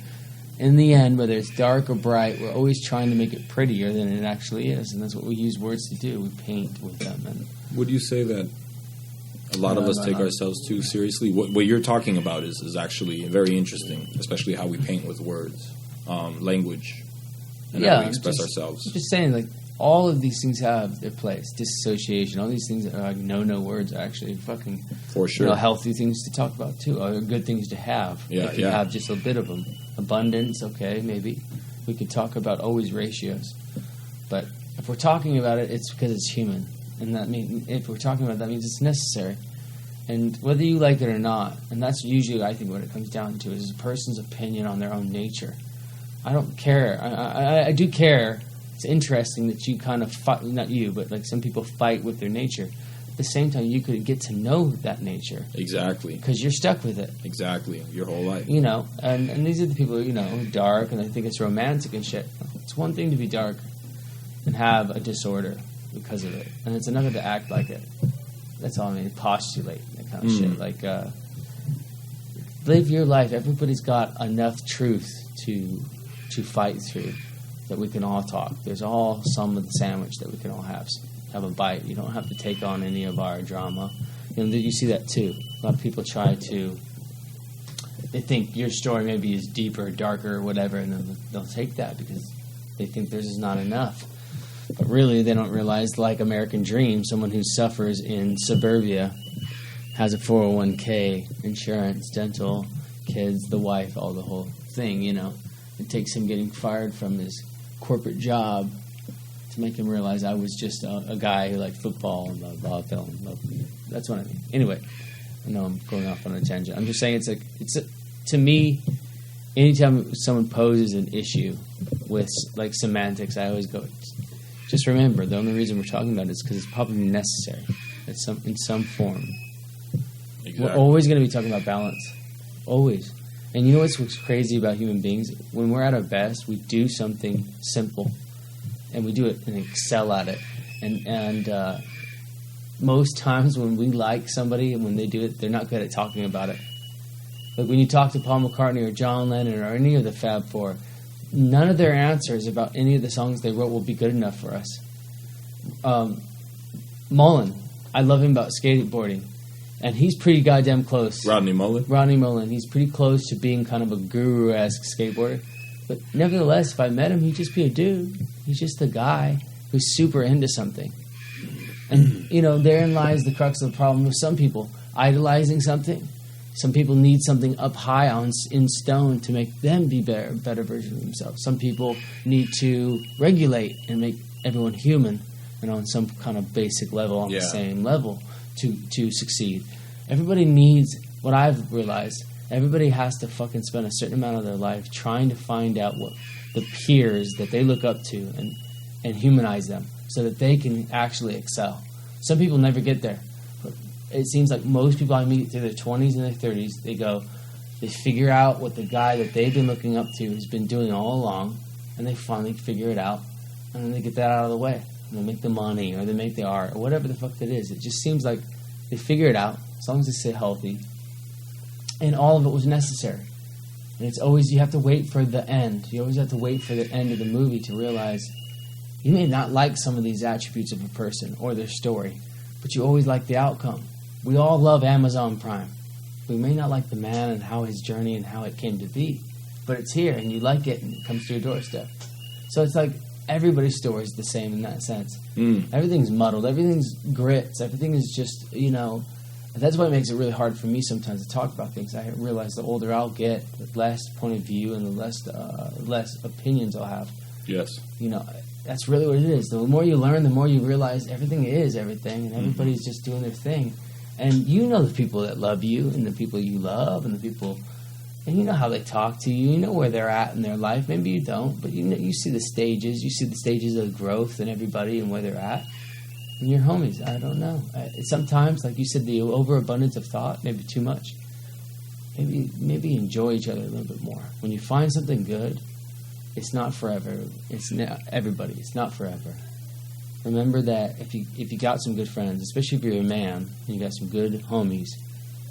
In the end, whether it's dark or bright, we're always trying to make it prettier than it actually is, and that's what we use words to do. We paint with them. And would you say that a lot of us take ourselves too seriously? What you're talking about is actually very interesting, especially how we paint with words, language, and how we express ourselves. I'm just saying, like, all of these things have their place. Disassociation, all these things that are like no words are actually fucking for sure healthy things to talk about too, or good things to have. Yeah, if you have just a bit of them. Abundance, okay, maybe we could talk about always ratios, but if we're talking about it, it's because it's human. And that if we're talking about that, means it's necessary. And whether you like it or not, and that's usually, I think, what it comes down to, is a person's opinion on their own nature. I don't care. I do care. It's interesting that you kind of fight, not you, but like some people fight with their nature. At the same time, you could get to know that nature. Exactly. Because you're stuck with it. Exactly. Your whole life. And these are the people, dark, and they think it's romantic and shit. It's one thing to be dark and have a disorder because of it, and it's another to act like it. That's all I mean. Postulate that kind of shit. Like, live your life. Everybody's got enough truth to fight through that we can all talk. There's all some of the sandwich that we can all have a bite. You don't have to take on any of our drama. You see that too. A lot of people they think your story maybe is deeper, darker, or whatever, and then they'll take that because they think theirs is not enough. But really, they don't realize, like American Dream, someone who suffers in suburbia has a 401k, insurance, dental, kids, the wife, all the whole thing, It takes him getting fired from his corporate job to make him realize I was just a guy who liked football and blah, blah, blah. That's what I mean. Anyway, I know I'm going off on a tangent. I'm just saying to me, anytime someone poses an issue with, like, semantics, I always go... Just remember, the only reason we're talking about it is because it's probably necessary in some form. Exactly. We're always going to be talking about balance. Always. And you know what's crazy about human beings? When we're at our best, we do something simple. And we do it and excel at it. And most times when we like somebody and when they do it, they're not good at talking about it. Like when you talk to Paul McCartney or John Lennon or any of the Fab Four, none of their answers about any of the songs they wrote will be good enough for us. Mullen I love him about skateboarding, and he's pretty goddamn close. Rodney Mullen. Rodney Mullen. He's pretty close to being kind of a guru-esque skateboarder. But nevertheless, if I met him, he'd just be a dude. He's just a guy who's super into something. And, you know, therein lies the crux of the problem with some people. Idolizing something. Some people need something up high in stone to make them be a better version of themselves. Some people need to regulate and make everyone human and on some kind of basic level, on the same level to succeed. Everybody needs, what I've realized, everybody has to fucking spend a certain amount of their life trying to find out what the peers that they look up to and humanize them so that they can actually excel. Some people never get there. But it seems like most people I meet through their 20s and their 30s, they figure out what the guy that they've been looking up to has been doing all along, and they finally figure it out, and then they get that out of the way. And they make the money, or they make the art, or whatever the fuck that is. It just seems like they figure it out, as long as they stay healthy. And all of it was necessary. And it's always, you have to wait for the end. You always have to wait for the end of the movie to realize you may not like some of these attributes of a person or their story, but you always like the outcome. We all love Amazon Prime. We may not like the man and how his journey and how it came to be, but it's here and you like it and it comes to your doorstep. So it's like everybody's story is the same in that sense. Everything's muddled. Everything's grits. Everything is just, you know, that's why it makes it really hard for me sometimes to talk about things. I realize the older I'll get, the less point of view and the less opinions I'll have. Yes. You know, that's really what it is. The more you learn, the more you realize everything is everything, and everybody's just doing their thing. And you know the people that love you, and the people you love, and the people, and you know how they talk to you. You know where they're at in their life. Maybe you don't, but you know, you see the stages. You see the stages of growth in everybody and where they're at. And your homies, I don't know. Sometimes, like you said, the overabundance of thought, maybe too much. Maybe enjoy each other a little bit more. When you find something good, it's not forever. It's not everybody. It's not forever. Remember that if you got some good friends, especially if you're a man, and you got some good homies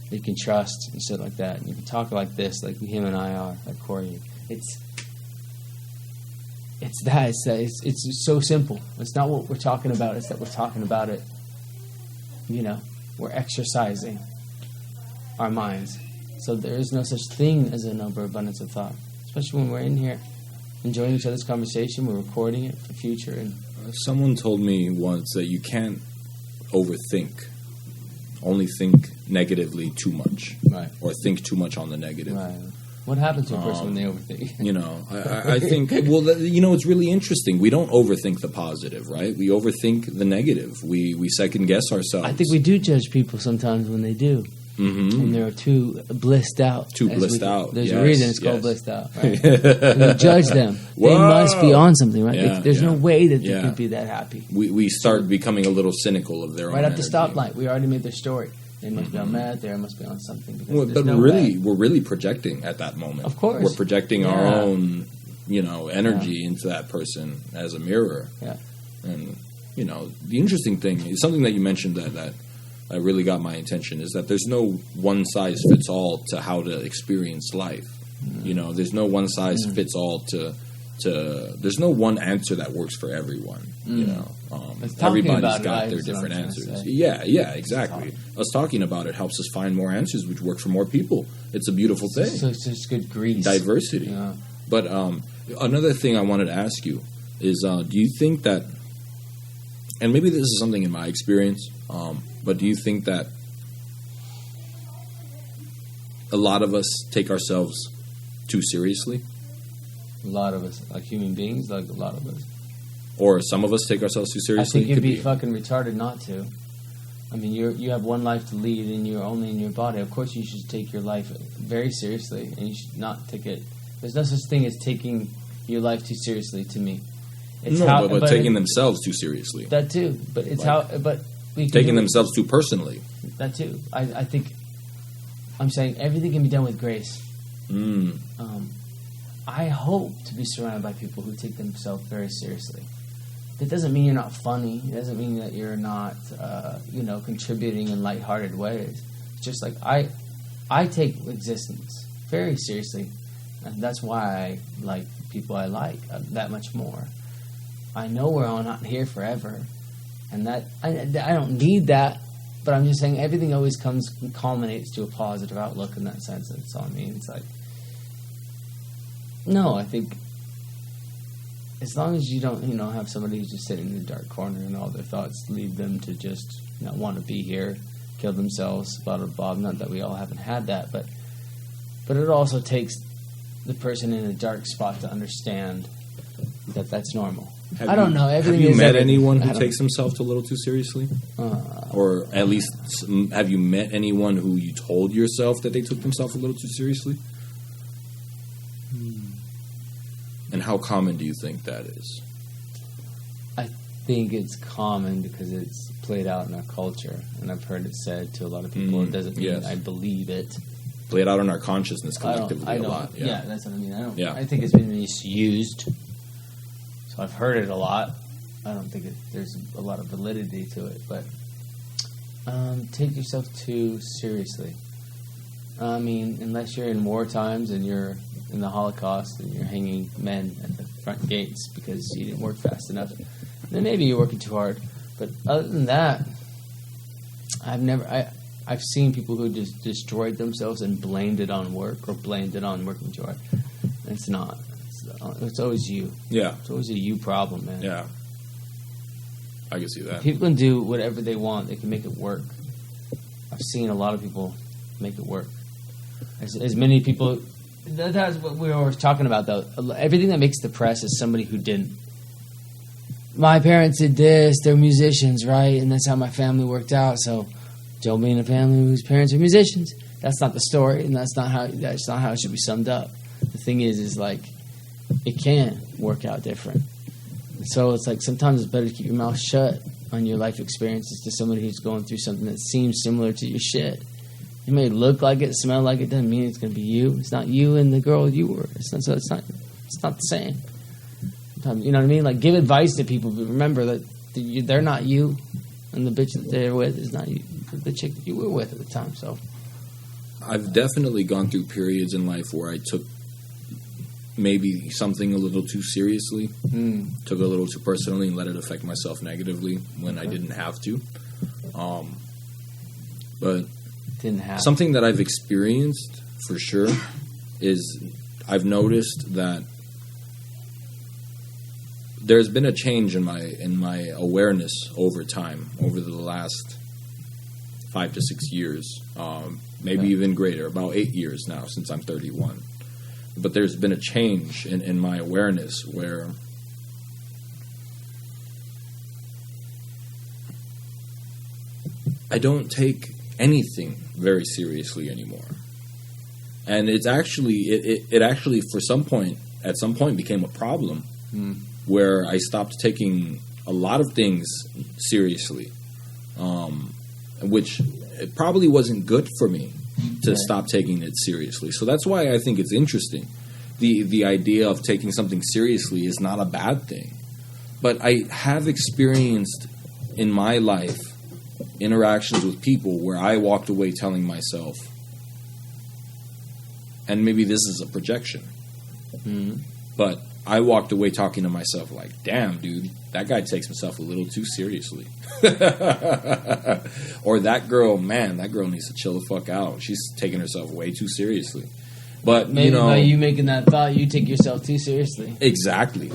that you can trust and shit like that, and you can talk like this, like him and I are, like Corey. It's so simple. It's not what we're talking about. It's that we're talking about it. You know, we're exercising our minds. So there is no such thing as an overabundance of thought, especially when we're in here enjoying each other's conversation. We're recording it for future. And someone told me once that you can't overthink. Only think negatively too much, right? Or think too much on the negative. Right. What happens to a person when they overthink? You know, I think, well, you know, it's really interesting. We don't overthink the positive, right? We overthink the negative. We second guess ourselves. I think we do judge people sometimes when they do. Mm-hmm. And they're too blissed out. There's a reason it's called blissed out. Right? And we judge them. They must be on something, right? Yeah, there's no way that they could be that happy. We start becoming a little cynical of their own energy. Right at the stoplight, we already made their story. They must be on meth. They must be on something. But we're really projecting at that moment. Of course, we're projecting our own, you know, energy into that person as a mirror. Yeah. And you know, the interesting thing is something that you mentioned that really got my attention is that there's no one size fits all to how to experience life. You know, there's no one size fits all to there's no one answer that works for everyone. You know, everybody's got their different answers. Yeah, exactly. Us talking about it helps us find more answers which work for more people. It's a beautiful thing. So it's just good grease. Diversity. Yeah. But another thing I wanted to ask you is, do you think that, and maybe this is something in my experience, but do you think that a lot of us take ourselves too seriously? A lot of us, like human beings, like a lot of us. Or some of us take ourselves too seriously? I think you'd be fucking retarded not to. I mean, you have one life to lead, and you're only in your body. Of course, you should take your life very seriously, and you should not take it. There's no such thing as taking your life too seriously. To me, it's but taking themselves too seriously. That too, but it's taking themselves too personally. That too. I think I'm saying everything can be done with grace. I hope to be surrounded by people who take themselves very seriously. That doesn't mean you're not funny. It doesn't mean that you're not, contributing in lighthearted ways. It's just like I take existence very seriously, and that's why I like people I like that much more. I know we're all not here forever, and that I don't need that. But I'm just saying everything always culminates to a positive outlook in that sense. That's all I mean. It's like, no, I think as long as you don't, have somebody who's just sitting in a dark corner and all their thoughts lead them to just not want to be here, kill themselves, blah, blah, blah. Not that we all haven't had that, but it also takes the person in a dark spot to understand that that's normal. I don't know. Everything have you met everything. anyone who takes himself a little too seriously? Or at least, have you met anyone who you told yourself that they took themselves a little too seriously? And how common do you think that is? I think it's common because it's played out in our culture, and I've heard it said to a lot of people. It doesn't mean I believe it. Played out in our consciousness collectively a lot. Yeah, that's what I mean. I think it's been misused. So I've heard it a lot. I don't think there's a lot of validity to it, but take yourself too seriously. I mean, unless you're in war times and you're in the Holocaust and you're hanging men at the front gates because you didn't work fast enough, then maybe you're working too hard. But other than that, I've seen people who just destroyed themselves and blamed it on work or blamed it on working too hard. It's not. It's always you. Yeah. It's always a you problem, man. Yeah. I can see that. People can do whatever they want. They can make it work. I've seen a lot of people make it work. As many people... That's what we were always talking about, though. Everything that makes the press is somebody who didn't. My parents did this. They're musicians, right? And that's how my family worked out. So, Joe being a family whose parents are musicians, that's not the story, and that's not how it should be summed up. The thing is like, it can work out different. So it's like sometimes it's better to keep your mouth shut on your life experiences to somebody who's going through something that seems similar to your shit. It may look like it, smell like it, doesn't mean it's going to be you. It's not you and the girl you were. It's not the same. Sometimes, you know what I mean? Like, give advice to people, but remember that they're not you, and the bitch that they're with is not you, the chick that you were with at the time. So, I've definitely gone through periods in life where I took maybe something a little too seriously, took it a little too personally, and let it affect myself negatively when I didn't have to. But didn't have something that I've experienced for sure is I've noticed that there's been a change in my awareness over time, over the last 5 to 6 years, maybe even greater, about 8 years now since I'm 31. But there's been a change in my awareness where I don't take anything very seriously anymore. And it's actually, it actually at some point became a problem where I stopped taking a lot of things seriously, which it probably wasn't good for me to stop taking it seriously. So that's why I think it's interesting. The idea of taking something seriously is not a bad thing. But I have experienced in my life interactions with people where I walked away telling myself, and maybe this is a projection, but I walked away talking to myself like, damn, dude, that guy takes himself a little too seriously. Or that girl needs to chill the fuck out. She's taking herself way too seriously. But, maybe by you making that thought, you take yourself too seriously. Exactly.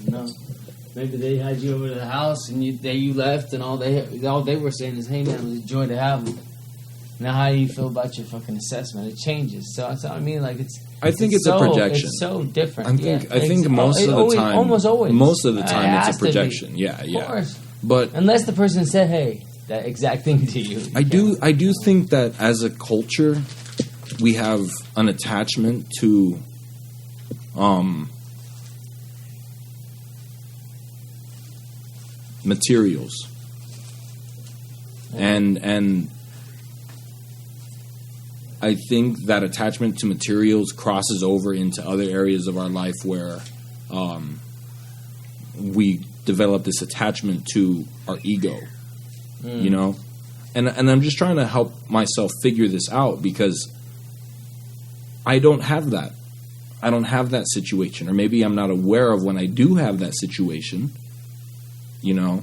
No. Maybe they had you over to the house and you left, and all they were saying is, "Hey man, it was a joy to have them." Now, how do you feel about your fucking assessment? It changes. So that's what I mean. Like I think it's a projection. It's so different. I think most of the time, almost always, most of the time, it's a projection. Yeah. Of course. But unless the person said, "Hey, that exact thing to you," I do think that as a culture, we have an attachment to materials, and I think that attachment to materials crosses over into other areas of our life where we develop this attachment to our ego, you know, and I'm just trying to help myself figure this out because I don't have that. I don't have that situation, or maybe I'm not aware of when I do have that situation. You know,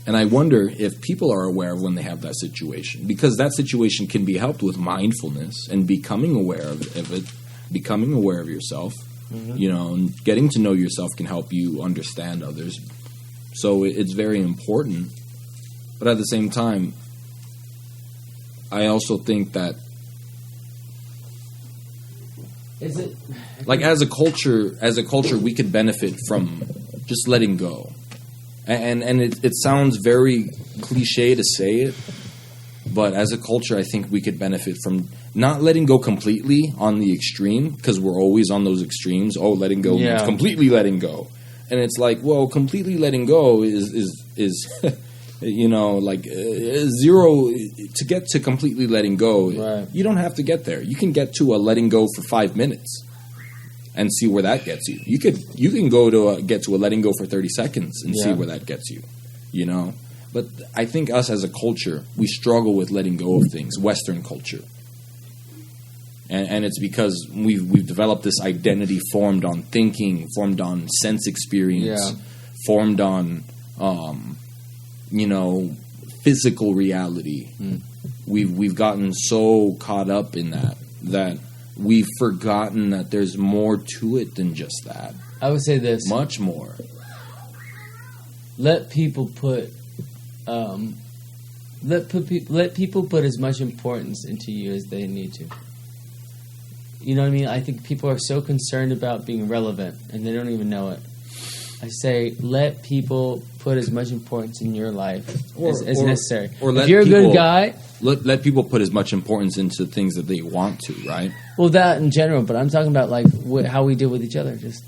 And I wonder if people are aware of when they have that situation, because that situation can be helped with mindfulness and becoming aware of it, becoming aware of yourself. And getting to know yourself can help you understand others. So it's very important. But at the same time, I also think that as a culture, we could benefit from just letting go. And it sounds very cliche to say it, but as a culture, I think we could benefit from not letting go completely on the extreme, because we're always on those extremes. Oh, letting go means completely letting go. And it's like, well, completely letting go is zero. To get to completely letting go, you don't have to get there. You can get to a letting go for 5 minutes and see where that gets you. You can get to a letting go for 30 seconds and see where that gets you. But I think us as a culture, we struggle with letting go of things. Western culture. And it's because we've developed this identity formed on thinking, formed on sense experience, formed on, physical reality. We've gotten so caught up in that we've forgotten that there's more to it than just that. I would say this. Much more. Let people put people put as much importance into you as they need to. You know what I mean? I think people are so concerned about being relevant, and they don't even know it. I say, let people put as much importance in your life as necessary. Or if you're a good guy... Let people put as much importance into things that they want to, right? Well, that in general, but I'm talking about how we deal with each other. Just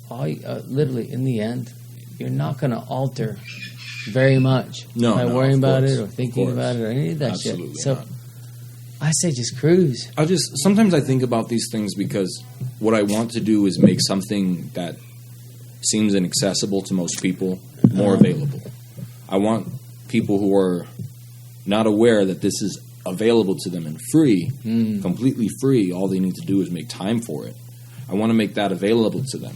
literally, in the end, you're not going to alter very much by worrying about it or thinking about it or any of that shit. So not. I say just cruise. Sometimes I think about these things because what I want to do is make something that seems inaccessible to most people more available. I want people who are not aware that this is available to them and free, completely free. All they need to do is make time for it. I want to make that available to them.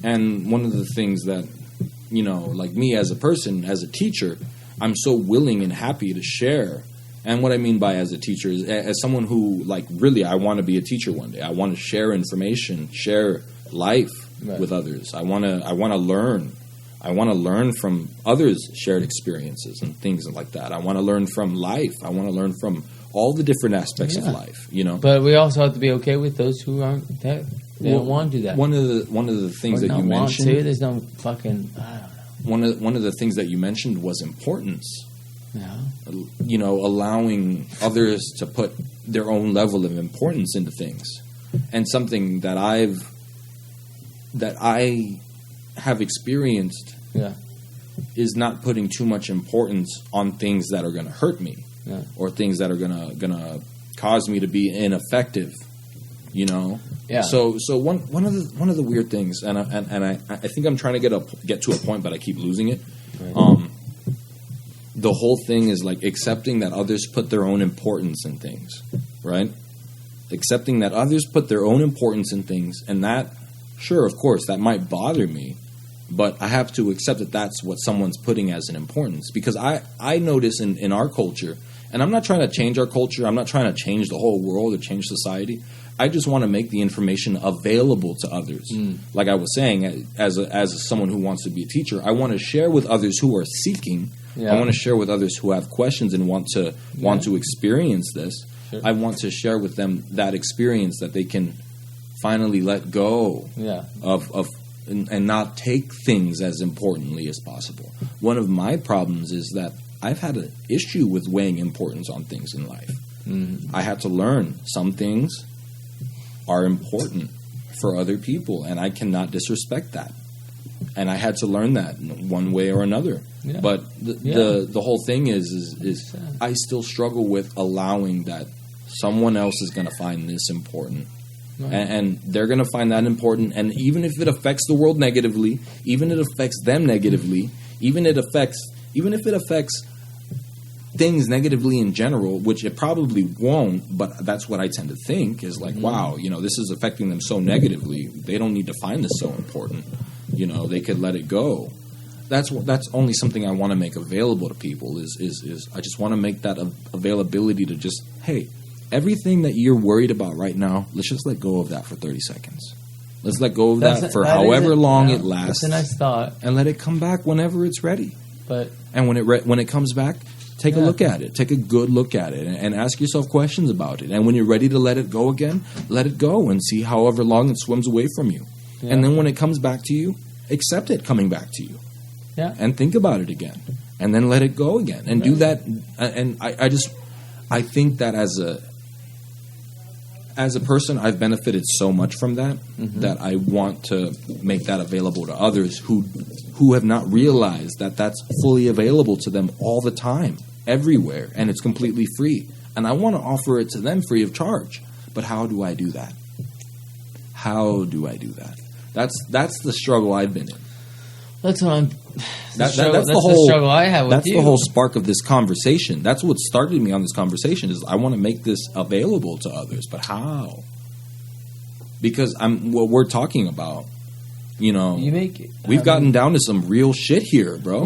And one of the things that, like me as a person, as a teacher, I'm so willing and happy to share. And what I mean by as a teacher is as someone who, really, I want to be a teacher one day. I want to share information, share life with others. I want to learn. I want to learn from others' shared experiences and things like that. I want to learn from life. I want to learn from all the different aspects of life. But we also have to be okay with those who aren't there. They don't want to do that. One of the things that you mentioned. There's no fucking. I don't know. One of the things that you mentioned was importance. Yeah. Allowing others to put their own level of importance into things, and something that I have experienced is not putting too much importance on things that are going to hurt me or things that are going to cause me to be ineffective. Yeah. So one of the weird things, and I think I'm trying to get to a point, but I keep losing it. Right. The whole thing is accepting that others put their own importance in things, right? Accepting that others put their own importance in things, and that, sure, of course, that might bother me, but I have to accept that that's what someone's putting as an importance. Because I notice in our culture, and I'm not trying to change our culture, I'm not trying to change the whole world or change society. I just want to make the information available to others. Like I was saying, as someone who wants to be a teacher, I want to share with others who are seeking. I want to share with others who have questions and want to experience this. Sure. I want to share with them that experience that they can finally let go of and not take things as importantly as possible. One of my problems is that I've had an issue with weighing importance on things in life. I had to learn some things are important for other people, and I cannot disrespect that. And I had to learn that in one way or another. Yeah. But the whole thing is I still struggle with allowing that someone else is going to find this important. Right. And they're going to find that important. And even if it affects the world negatively, even if it affects them negatively, even if it affects things negatively in general, which it probably won't, but that's what I tend to think is wow, this is affecting them so negatively. They don't need to find this so important. They could let it go. that's only something I want to make available to people. Is I just want to make that availability to just, hey, everything that you're worried about right now, let's just let go of that for 30 seconds. Let's let go of that for however long it lasts. That's a nice thought, and let it come back whenever it's ready. But when it comes back, take a look at it. Take a good look at it, and ask yourself questions about it. And when you're ready to let it go again, let it go and see however long it swims away from you. Yeah. And then when it comes back to you, accept it coming back to you. Yeah. And think about it again, and then let it go again, and do that. And I think that as a person, I've benefited so much from that that I want to make that available to others who have not realized that that's fully available to them all the time, everywhere, and it's completely free. And I want to offer it to them free of charge. But how do I do that? How do I do that? That's the struggle I've been in. That's what I'm. That's the whole struggle I have with that's you. That's the whole spark of this conversation. That's what started me on this conversation. Is I want to make this available to others, but how? Because what we're talking about, we've gotten down to some real shit here, bro.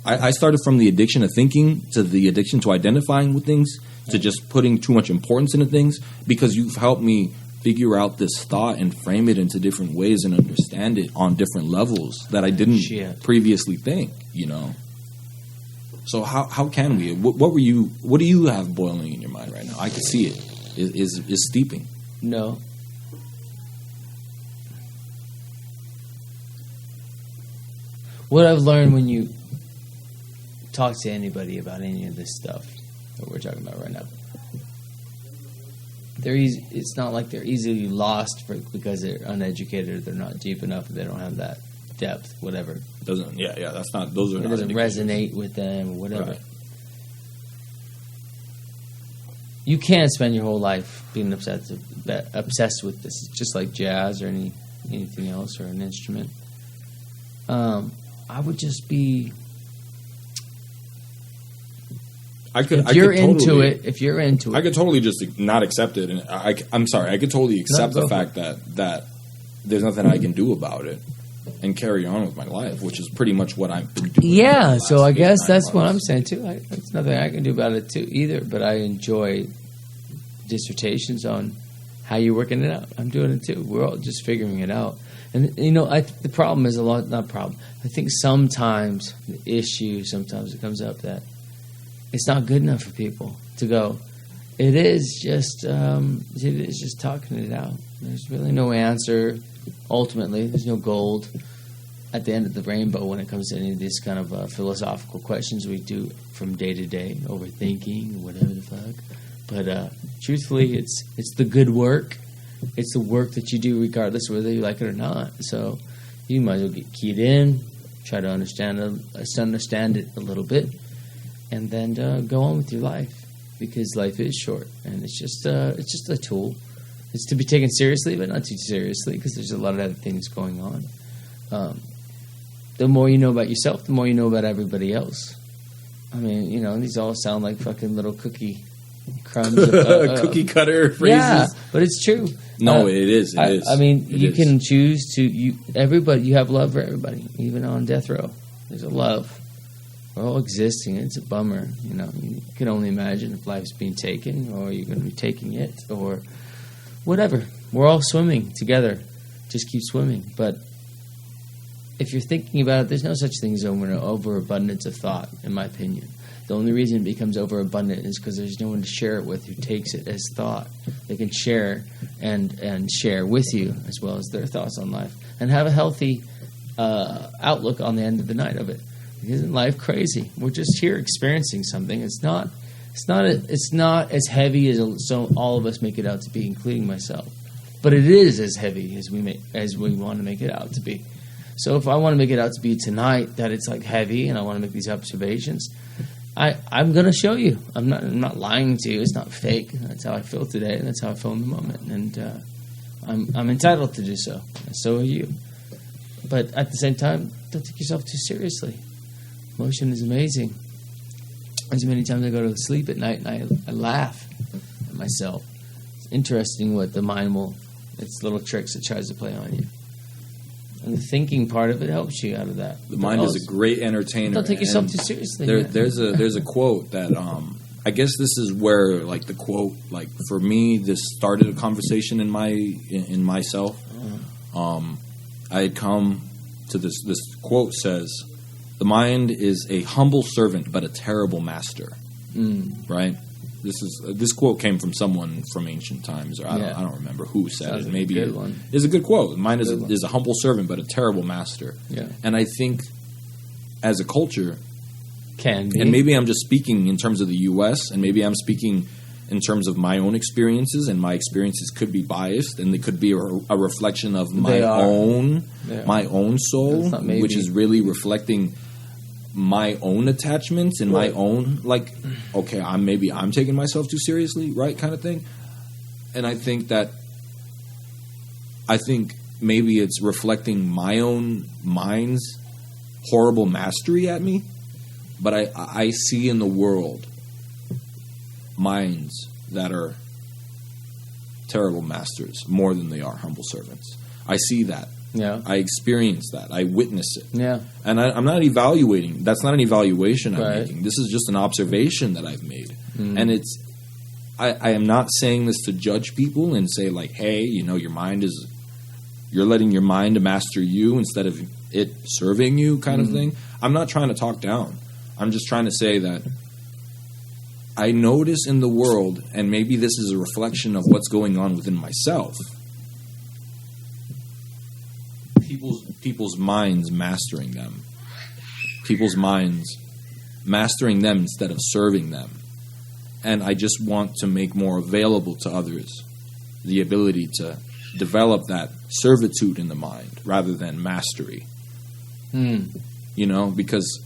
I started from the addiction of thinking to the addiction to identifying with things to just putting too much importance into things, because you've helped me figure out this thought and frame it into different ways and understand it on different levels that I didn't previously think, So how can we? What do you have boiling in your mind right now? I can see it. Is steeping. No. What I've learned when you talk to anybody about any of this stuff that we're talking about right now, it's not like they're easily lost because they're uneducated or they're not deep enough or they don't have that depth, whatever. Doesn't that's not, those are it not doesn't indicators. resonate with them or whatever. Right. You can't spend your whole life being obsessed with this. It's just like jazz or anything else or an instrument. I would just be. If you're into it, I could totally just not accept it, and I'm sorry. I could totally accept the fact that there's nothing I can do about it, and carry on with my life, which is pretty much what I've been doing. Yeah, so I guess that's what I'm saying too. There's nothing I can do about it too either. But I enjoy dissertations on how you're working it out. I'm doing it too. We're all just figuring it out. And the problem is not problem. I think sometimes it comes up that it's not good enough for people to go. It is just talking it out. There's really no answer. Ultimately, there's no gold at the end of the rainbow when it comes to any of these kind of philosophical questions we do from day to day, overthinking, whatever the fuck. But truthfully, it's the good work. It's the work that you do regardless of whether you like it or not. So you might as well get keyed in, try to understand it a little bit, and then go on with your life, because life is short, and it's just a tool. It's to be taken seriously, but not too seriously, because there's a lot of other things going on. The more you know about yourself, the more you know about everybody else. I mean, these all sound like fucking little cookie crumbs. Cookie cutter phrases. Yeah, but it's true. No, it is. It is. I mean, you can choose to. You have love for everybody, even on death row. There's a love. We're all existing. It's a bummer. You can only imagine if life's being taken, or you're going to be taking it, or whatever. We're all swimming together. Just keep swimming. But if you're thinking about it, there's no such thing as overabundance of thought, in my opinion. The only reason it becomes overabundant is because there's no one to share it with who takes it as thought. They can share and share with you as well as their thoughts on life, and have a healthy outlook on the end of the night of it. Isn't life crazy? We're just here experiencing something. It's not as heavy as all of us make it out to be, including myself. But it is as heavy as we want to make it out to be. So if I want to make it out to be tonight that it's like heavy, and I want to make these observations, I'm going to show you. I'm not lying to you. It's not fake. That's how I feel today, and that's how I feel in the moment. And I'm entitled to do so. And so are you. But at the same time, don't take yourself too seriously. Emotion is amazing. As many times I go to sleep at night and I laugh at myself. It's interesting what the mind it's little tricks it tries to play on you. And the thinking part of it helps you out of that. The mind is a great entertainer. Don't take yourself too seriously. There's a quote that I guess this is where like the quote, like for me, this started a conversation in myself. I had come to this quote says, "The mind is a humble servant but a terrible master." Right? This quote came from someone from ancient times, or I don't remember who said Sounds it. Maybe it's a good quote. Mine is a humble servant, but a terrible master. Yeah. And I think, as a culture, can be. And maybe I'm just speaking in terms of the U.S., and maybe I'm speaking in terms of my own experiences, and my experiences could be biased, and they could be a reflection of my own soul, which is really reflecting my own attachments and my own, like, okay, I'm taking myself too seriously, right, kind of thing. And I think maybe it's reflecting my own mind's horrible mastery at me, but I see in the world minds that are terrible masters more than they are humble servants. I see that. Yeah. I experience that. I witness it. Yeah. And I'm not evaluating. That's not an evaluation I'm Right. making. This is just an observation that I've made. And it's, I am not saying this to judge people and say like, hey, your mind is, you're letting your mind master you instead of it serving you kind of thing. I'm not trying to talk down. I'm just trying to say that I notice in the world, and maybe this is a reflection of what's going on within myself, people's minds mastering them. People's minds mastering them instead of serving them. And I just want to make more available to others the ability to develop that servitude in the mind rather than mastery. Because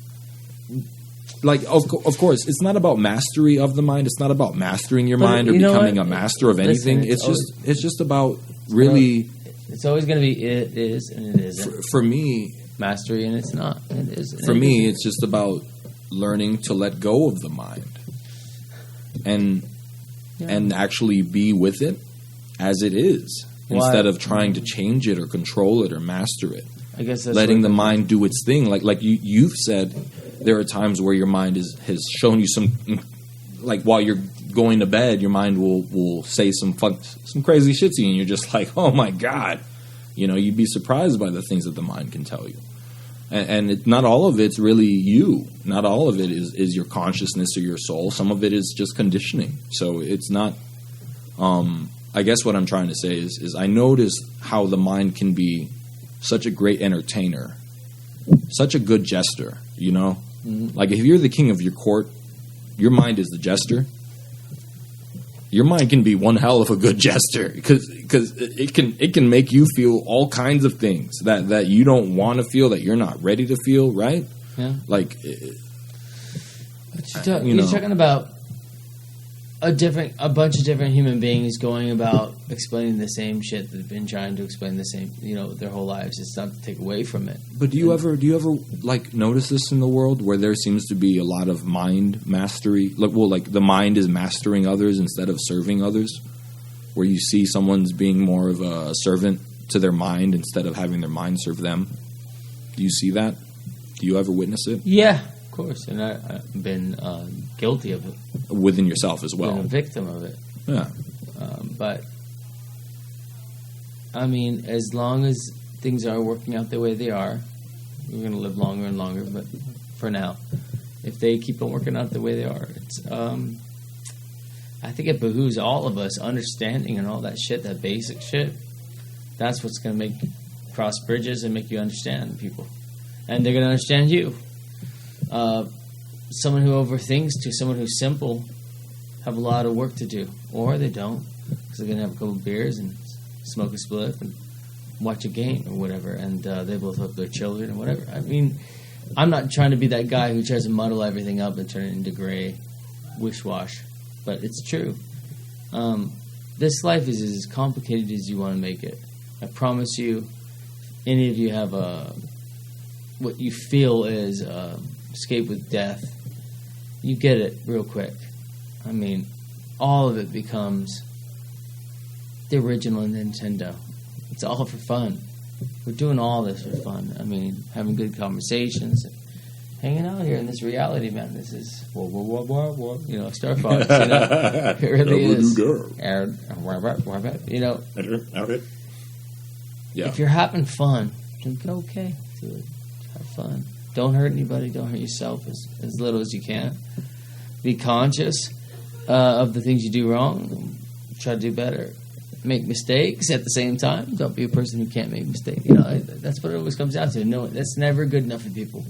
like, of course, it's not about mastery of the mind. It's not about mastering your mind or becoming a master of anything. It's just about really... It's always going to be it is and it isn't. For me... Mastery and it's not. It is. For me, it's just about learning to let go of the mind and actually be with it as it is instead of trying to change it or control it or master it. I guess that's letting the mind do its thing. Like you've said, there are times where your mind has shown you some, like while you're going to bed, your mind will say some crazy shit to you, and you're just like, oh my God. You'd be surprised by the things that the mind can tell you. And not all of it's really you. Not all of it is your consciousness or your soul. Some of it is just conditioning. So it's not... I guess what I'm trying to say is I notice how the mind can be such a great entertainer, such a good jester, Like if you're the king of your court, your mind is the jester. Your mind can be one hell of a good jester because it can make you feel all kinds of things that you don't want to feel, that you're not ready to feel, right? Yeah. Like, you're talking about a bunch of different human beings going about explaining the same shit that they've been trying to explain the same, their whole lives. It's not to take away from it. But do you ever like notice this in the world where there seems to be a lot of mind mastery? Like the mind is mastering others instead of serving others, where you see someone's being more of a servant to their mind instead of having their mind serve them. Do you see that? Do you ever witness it? Yeah, of course, and I've been guilty of it. Within yourself as well. Been a victim of it. Yeah. But, I mean, as long as things are working out the way they are, we're going to live longer and longer, but for now, if they keep on working out the way they are, it's, I think it behooves all of us understanding and all that shit, that basic shit. That's what's going to make cross bridges and make you understand people. And they're going to understand you. Someone who overthinks to someone who's simple have a lot of work to do. Or they don't, because they're going to have a couple of beers and smoke a spliff and watch a game or whatever, and they both have their children and whatever. I mean, I'm not trying to be that guy who tries to muddle everything up and turn it into gray wish-wash, but it's true. This life is as complicated as you want to make it. I promise you, any of you have what you feel is escape with death, you get it real quick. I mean, all of it becomes the original Nintendo. It's all for fun. We're doing all this for fun. I mean, having good conversations, hanging out here in this reality, man. This is you know, Star Fox. You know, it really is. You know, yeah. If you're having fun, then go okay. Do it. Have fun. Don't hurt anybody. Don't hurt yourself as little as you can. Be conscious of the things you do wrong. Try to do better. Make mistakes at the same time. Don't be a person who can't make mistakes. You know, that's what it always comes down to. No, that's never good enough for people.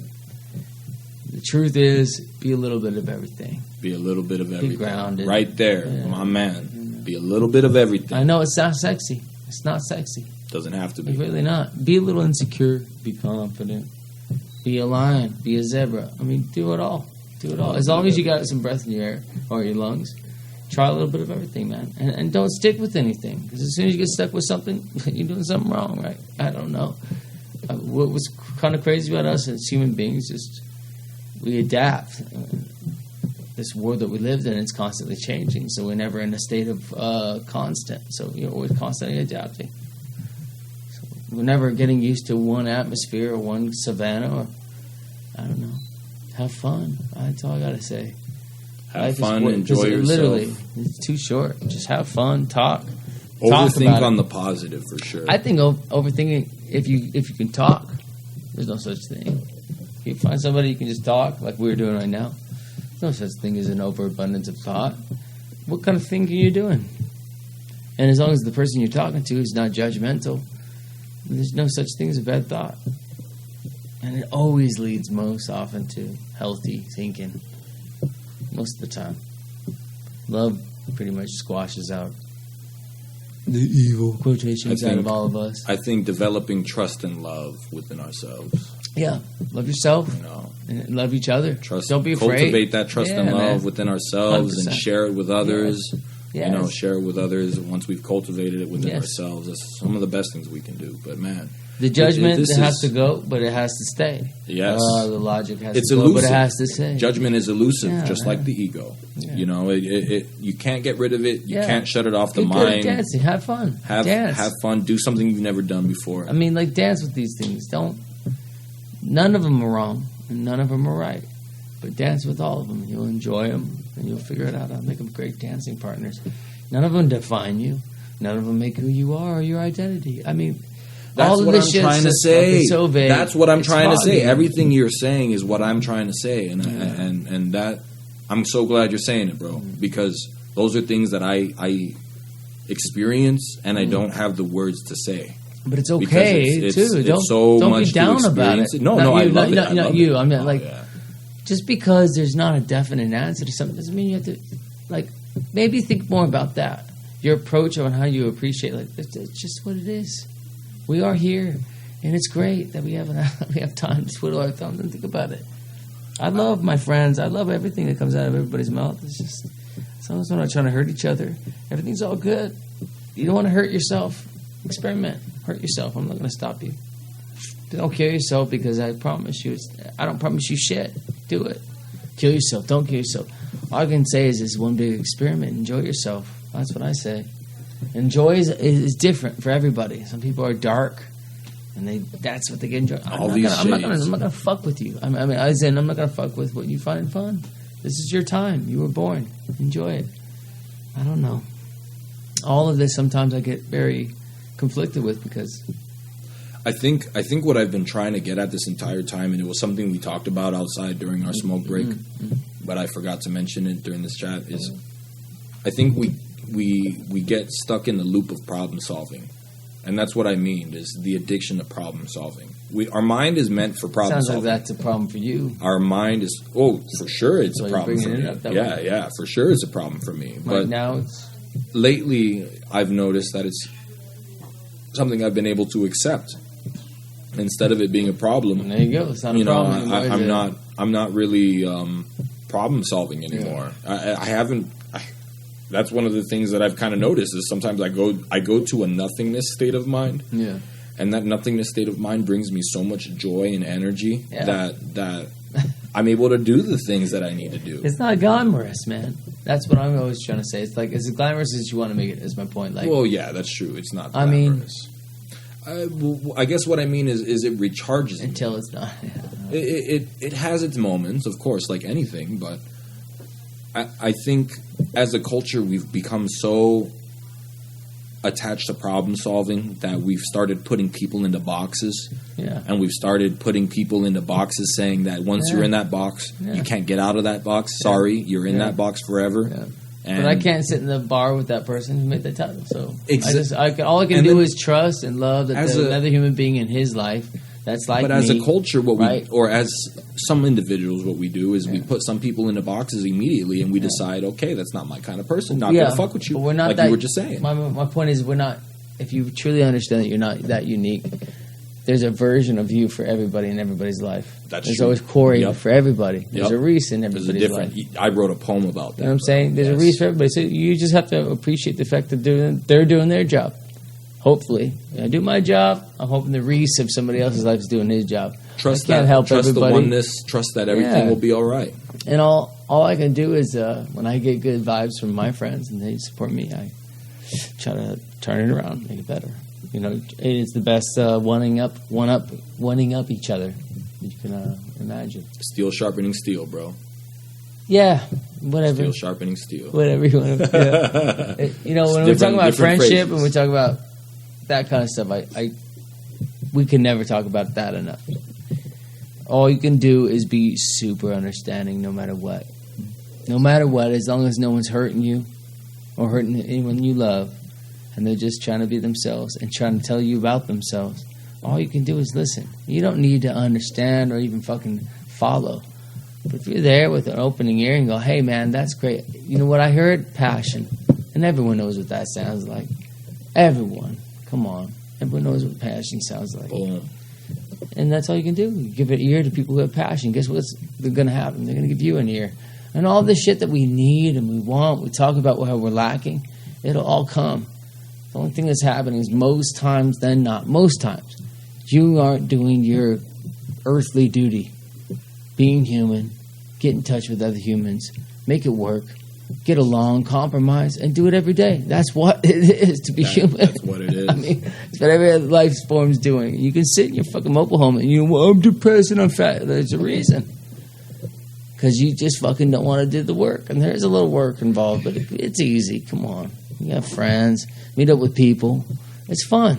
The truth is, be a little bit of everything. Be a little bit of everything. Be grounded. Right there, my man. Be a little bit of everything. I know it sounds sexy. It's not sexy. Doesn't have to be. It's really not. Be a little insecure. Be confident. Be a lion. Be a zebra. I mean, do it all. Do it all. As long as you got some breath in your air or your lungs, try a little bit of everything, man. And don't stick with anything. Because as soon as you get stuck with something, you're doing something wrong, right? I don't know. What was kind of crazy about us as human beings is we adapt. This world that we live in is constantly changing, so we're never in a state of constant. So you're always constantly adapting. So we're never getting used to one atmosphere or one savanna or, I don't know. Have fun. That's all I got to say. Have fun, enjoy yourself. Literally, it's too short. Just have fun, talk. Overthink on the positive for sure. I think overthinking, if you can talk, there's no such thing. If you find somebody you can just talk, like we're doing right now, there's no such thing as an overabundance of thought. What kind of thinking are you doing? And as long as the person you're talking to is not judgmental, there's no such thing as a bad thought. And it always leads most often to healthy thinking. Most of the time. Love pretty much squashes out the evil quotations out of all of us. I think developing trust and love within ourselves. Yeah. Love yourself. You know, and love each other. Trust. Don't be afraid. Cultivate that trust and love within ourselves 100%. and share it with others. Yes. You know, share it with others once we've cultivated it within ourselves. That's some of the best things we can do. But man, the judgment has to go, but it has to stay. Yes. The logic has to elusive. go, but it has to stay. Judgment is elusive, just like the ego. Yeah. You know, you can't get rid of it. You can't shut it off the mind. Dancing, have fun. Have fun. Do something you've never done before. I mean, like, dance with these things. None of them are wrong, and none of them are right. But dance with all of them. You'll enjoy them, and you'll figure it out. I'll make them great dancing partners. None of them define you. None of them make who you are or your identity. I mean, that's all of what this I'm trying to say. So vague. That's what I'm trying to say. foggy. Everything you're saying is what I'm trying to say, and that I'm so glad you're saying it, bro. Because those are things that I experience, and I don't have the words to say. But it's okay too. Don't be down about it. No, I love it. Not you. I mean, just because there's not a definite answer to something doesn't mean you have to, maybe think more about that. Your approach on how you appreciate, it's just what it is. We are here, and it's great that we have time to twiddle our thumbs and think about it. I love my friends. I love everything that comes out of everybody's mouth. It's just, as long as we're not trying to hurt each other, everything's all good. You don't want to hurt yourself. Experiment. Hurt yourself. I'm not going to stop you. Don't kill yourself, because I promise you, I don't promise you shit. Do it. Kill yourself. Don't kill yourself. All I can say is it's one big experiment. Enjoy yourself. That's what I say. And joy is different for everybody. Some people are dark, and that's what they get enjoy. I'm not gonna fuck with you. I'm not gonna fuck with what you find fun. This is your time. You were born. Enjoy it. I don't know. All of this sometimes I get very conflicted with, because I think what I've been trying to get at this entire time, and it was something we talked about outside during our smoke break, but I forgot to mention it during this chat, is I think we get stuck in the loop of problem solving. And that's what I mean, is the addiction to problem solving. Our mind is meant for problem solving. Sounds like that's a problem for you. Our mind is, for sure it's a problem for me. Yeah, for sure it's a problem for me. But now lately I've noticed that it's something I've been able to accept instead of it being a problem. There you go. It's not a problem anymore. I'm not really problem solving anymore. Yeah. I haven't. That's one of the things that I've kind of noticed, is sometimes I go to a nothingness state of mind. Yeah. And that nothingness state of mind brings me so much joy and energy that I'm able to do the things that I need to do. It's not glamorous, man. That's what I'm always trying to say. It's like, as glamorous as you want to make it, is my point. Well, yeah, that's true. It's not glamorous. I guess what I mean is it recharges me. Until it's not. It has its moments, of course, like anything, but I think as a culture we've become so attached to problem solving that we've started putting people into boxes. Yeah. And we've started putting people into boxes saying that once you're in that box, you can't get out of that box. Sorry, you're in that box forever. Yeah. And But I can't sit in the bar with that person who made the title. So Exa- all I can and do then- is trust and love that As there's a- another human being in his life that's like But me. as a culture, what right? we, or as some individuals, what we do is we put some people into boxes immediately, and we decide, okay, that's not my kind of person. Not gonna fuck with you. But we're not like that, you were just saying. My point is, we're not. If you truly understand that you're not that unique, there's a version of you for everybody in everybody's life. That's There's true. always Corey Yep. for everybody. There's Yep. a Reese in There's a everybody's different. life. I wrote a poem about that. You know what I'm saying? There's a Yes. Reese for everybody. So you just have to appreciate the fact that they're doing their job. Hopefully, I do my job. I'm hoping the Reese of somebody else's life is doing his job. Trust I can't that. help Trust everybody. the oneness. Trust that everything Yeah. will be all right. And all I can do is when I get good vibes from my friends and they support me, I try to turn it around, make it better. You know, it's the best one up each other you can imagine. Steel sharpening steel, bro. Yeah, whatever. Steel sharpening steel. Whatever you want to. Yeah. You know, when we're talking about different friendship phrases. and we talk about that kind of stuff, we can never talk about that enough. All you can do is be super understanding, no matter what. No matter what, as long as no one's hurting you or hurting anyone you love, and they're just trying to be themselves and trying to tell you about themselves. All you can do is listen. You don't need to understand or even fucking follow. But if you're there with an opening ear and go, hey man, that's great. You know what I heard? Passion. And everyone knows what that sounds like. Everyone. Come on. Everyone knows what passion sounds like. Boom. And that's all you can do. You give an ear to people who have passion. Guess what's going to happen? They're going to give you an ear. And all this shit that we need and we want, we talk about how we're lacking, it'll all come. The only thing that's happening is most times you aren't doing your earthly duty. Being human, get in touch with other humans, make it work, get along, compromise, and do it every day. That's what it is to be human. That's what it is. I mean, it's what every other life form's doing. You can sit in your fucking mobile home and well, I'm depressed and I'm fat. There's a reason. Because you just fucking don't want to do the work. And there's a little work involved, but it's easy. Come on. You have friends. Meet up with people. It's fun.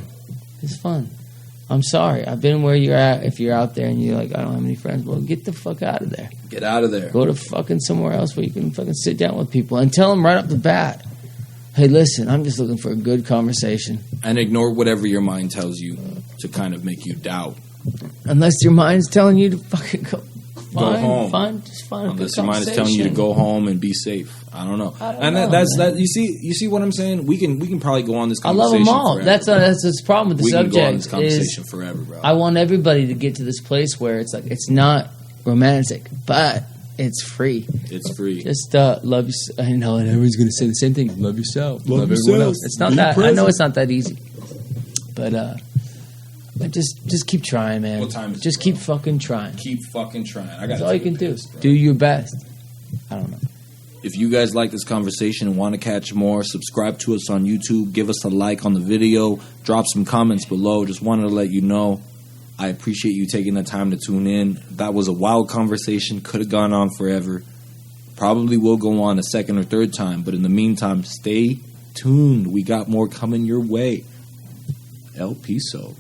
It's fun. I'm sorry. I've been where you're at. If you're out there and you're like, I don't have any friends, well, get the fuck out of there. Get out of there. Go to fucking somewhere else where you can fucking sit down with people and tell them right off the bat, hey, listen, I'm just looking for a good conversation. And ignore whatever your mind tells you to kind of make you doubt. Unless your mind's telling you to fucking go home. Just find a good Unless your mind is telling you to conversation. go home and be safe. I don't know. I don't And know, that's man. that. You see what I'm saying? We can probably go on this I love conversation. them all. Forever, That's bro. the problem with the we subject. can go on this is conversation forever, bro. I want everybody to get to this place where it's like it's not romantic, but it's free. It's free. Just love yourself. I know, and everyone's going to say the same thing. Love yourself. Love everyone yourself. else. It's not Be that. I present. know it's not that easy, but just keep trying, man. What time is it, just bro? keep fucking trying. Keep fucking trying. I got. That's all you can do. Do your best. I don't know. If you guys like this conversation and want to catch more, subscribe to us on YouTube. Give us a like on the video. Drop some comments below. Just wanted to let you know I appreciate you taking the time to tune in. That was a wild conversation. Could have gone on forever. Probably will go on a second or third time. But in the meantime, stay tuned. We got more coming your way. El Piso.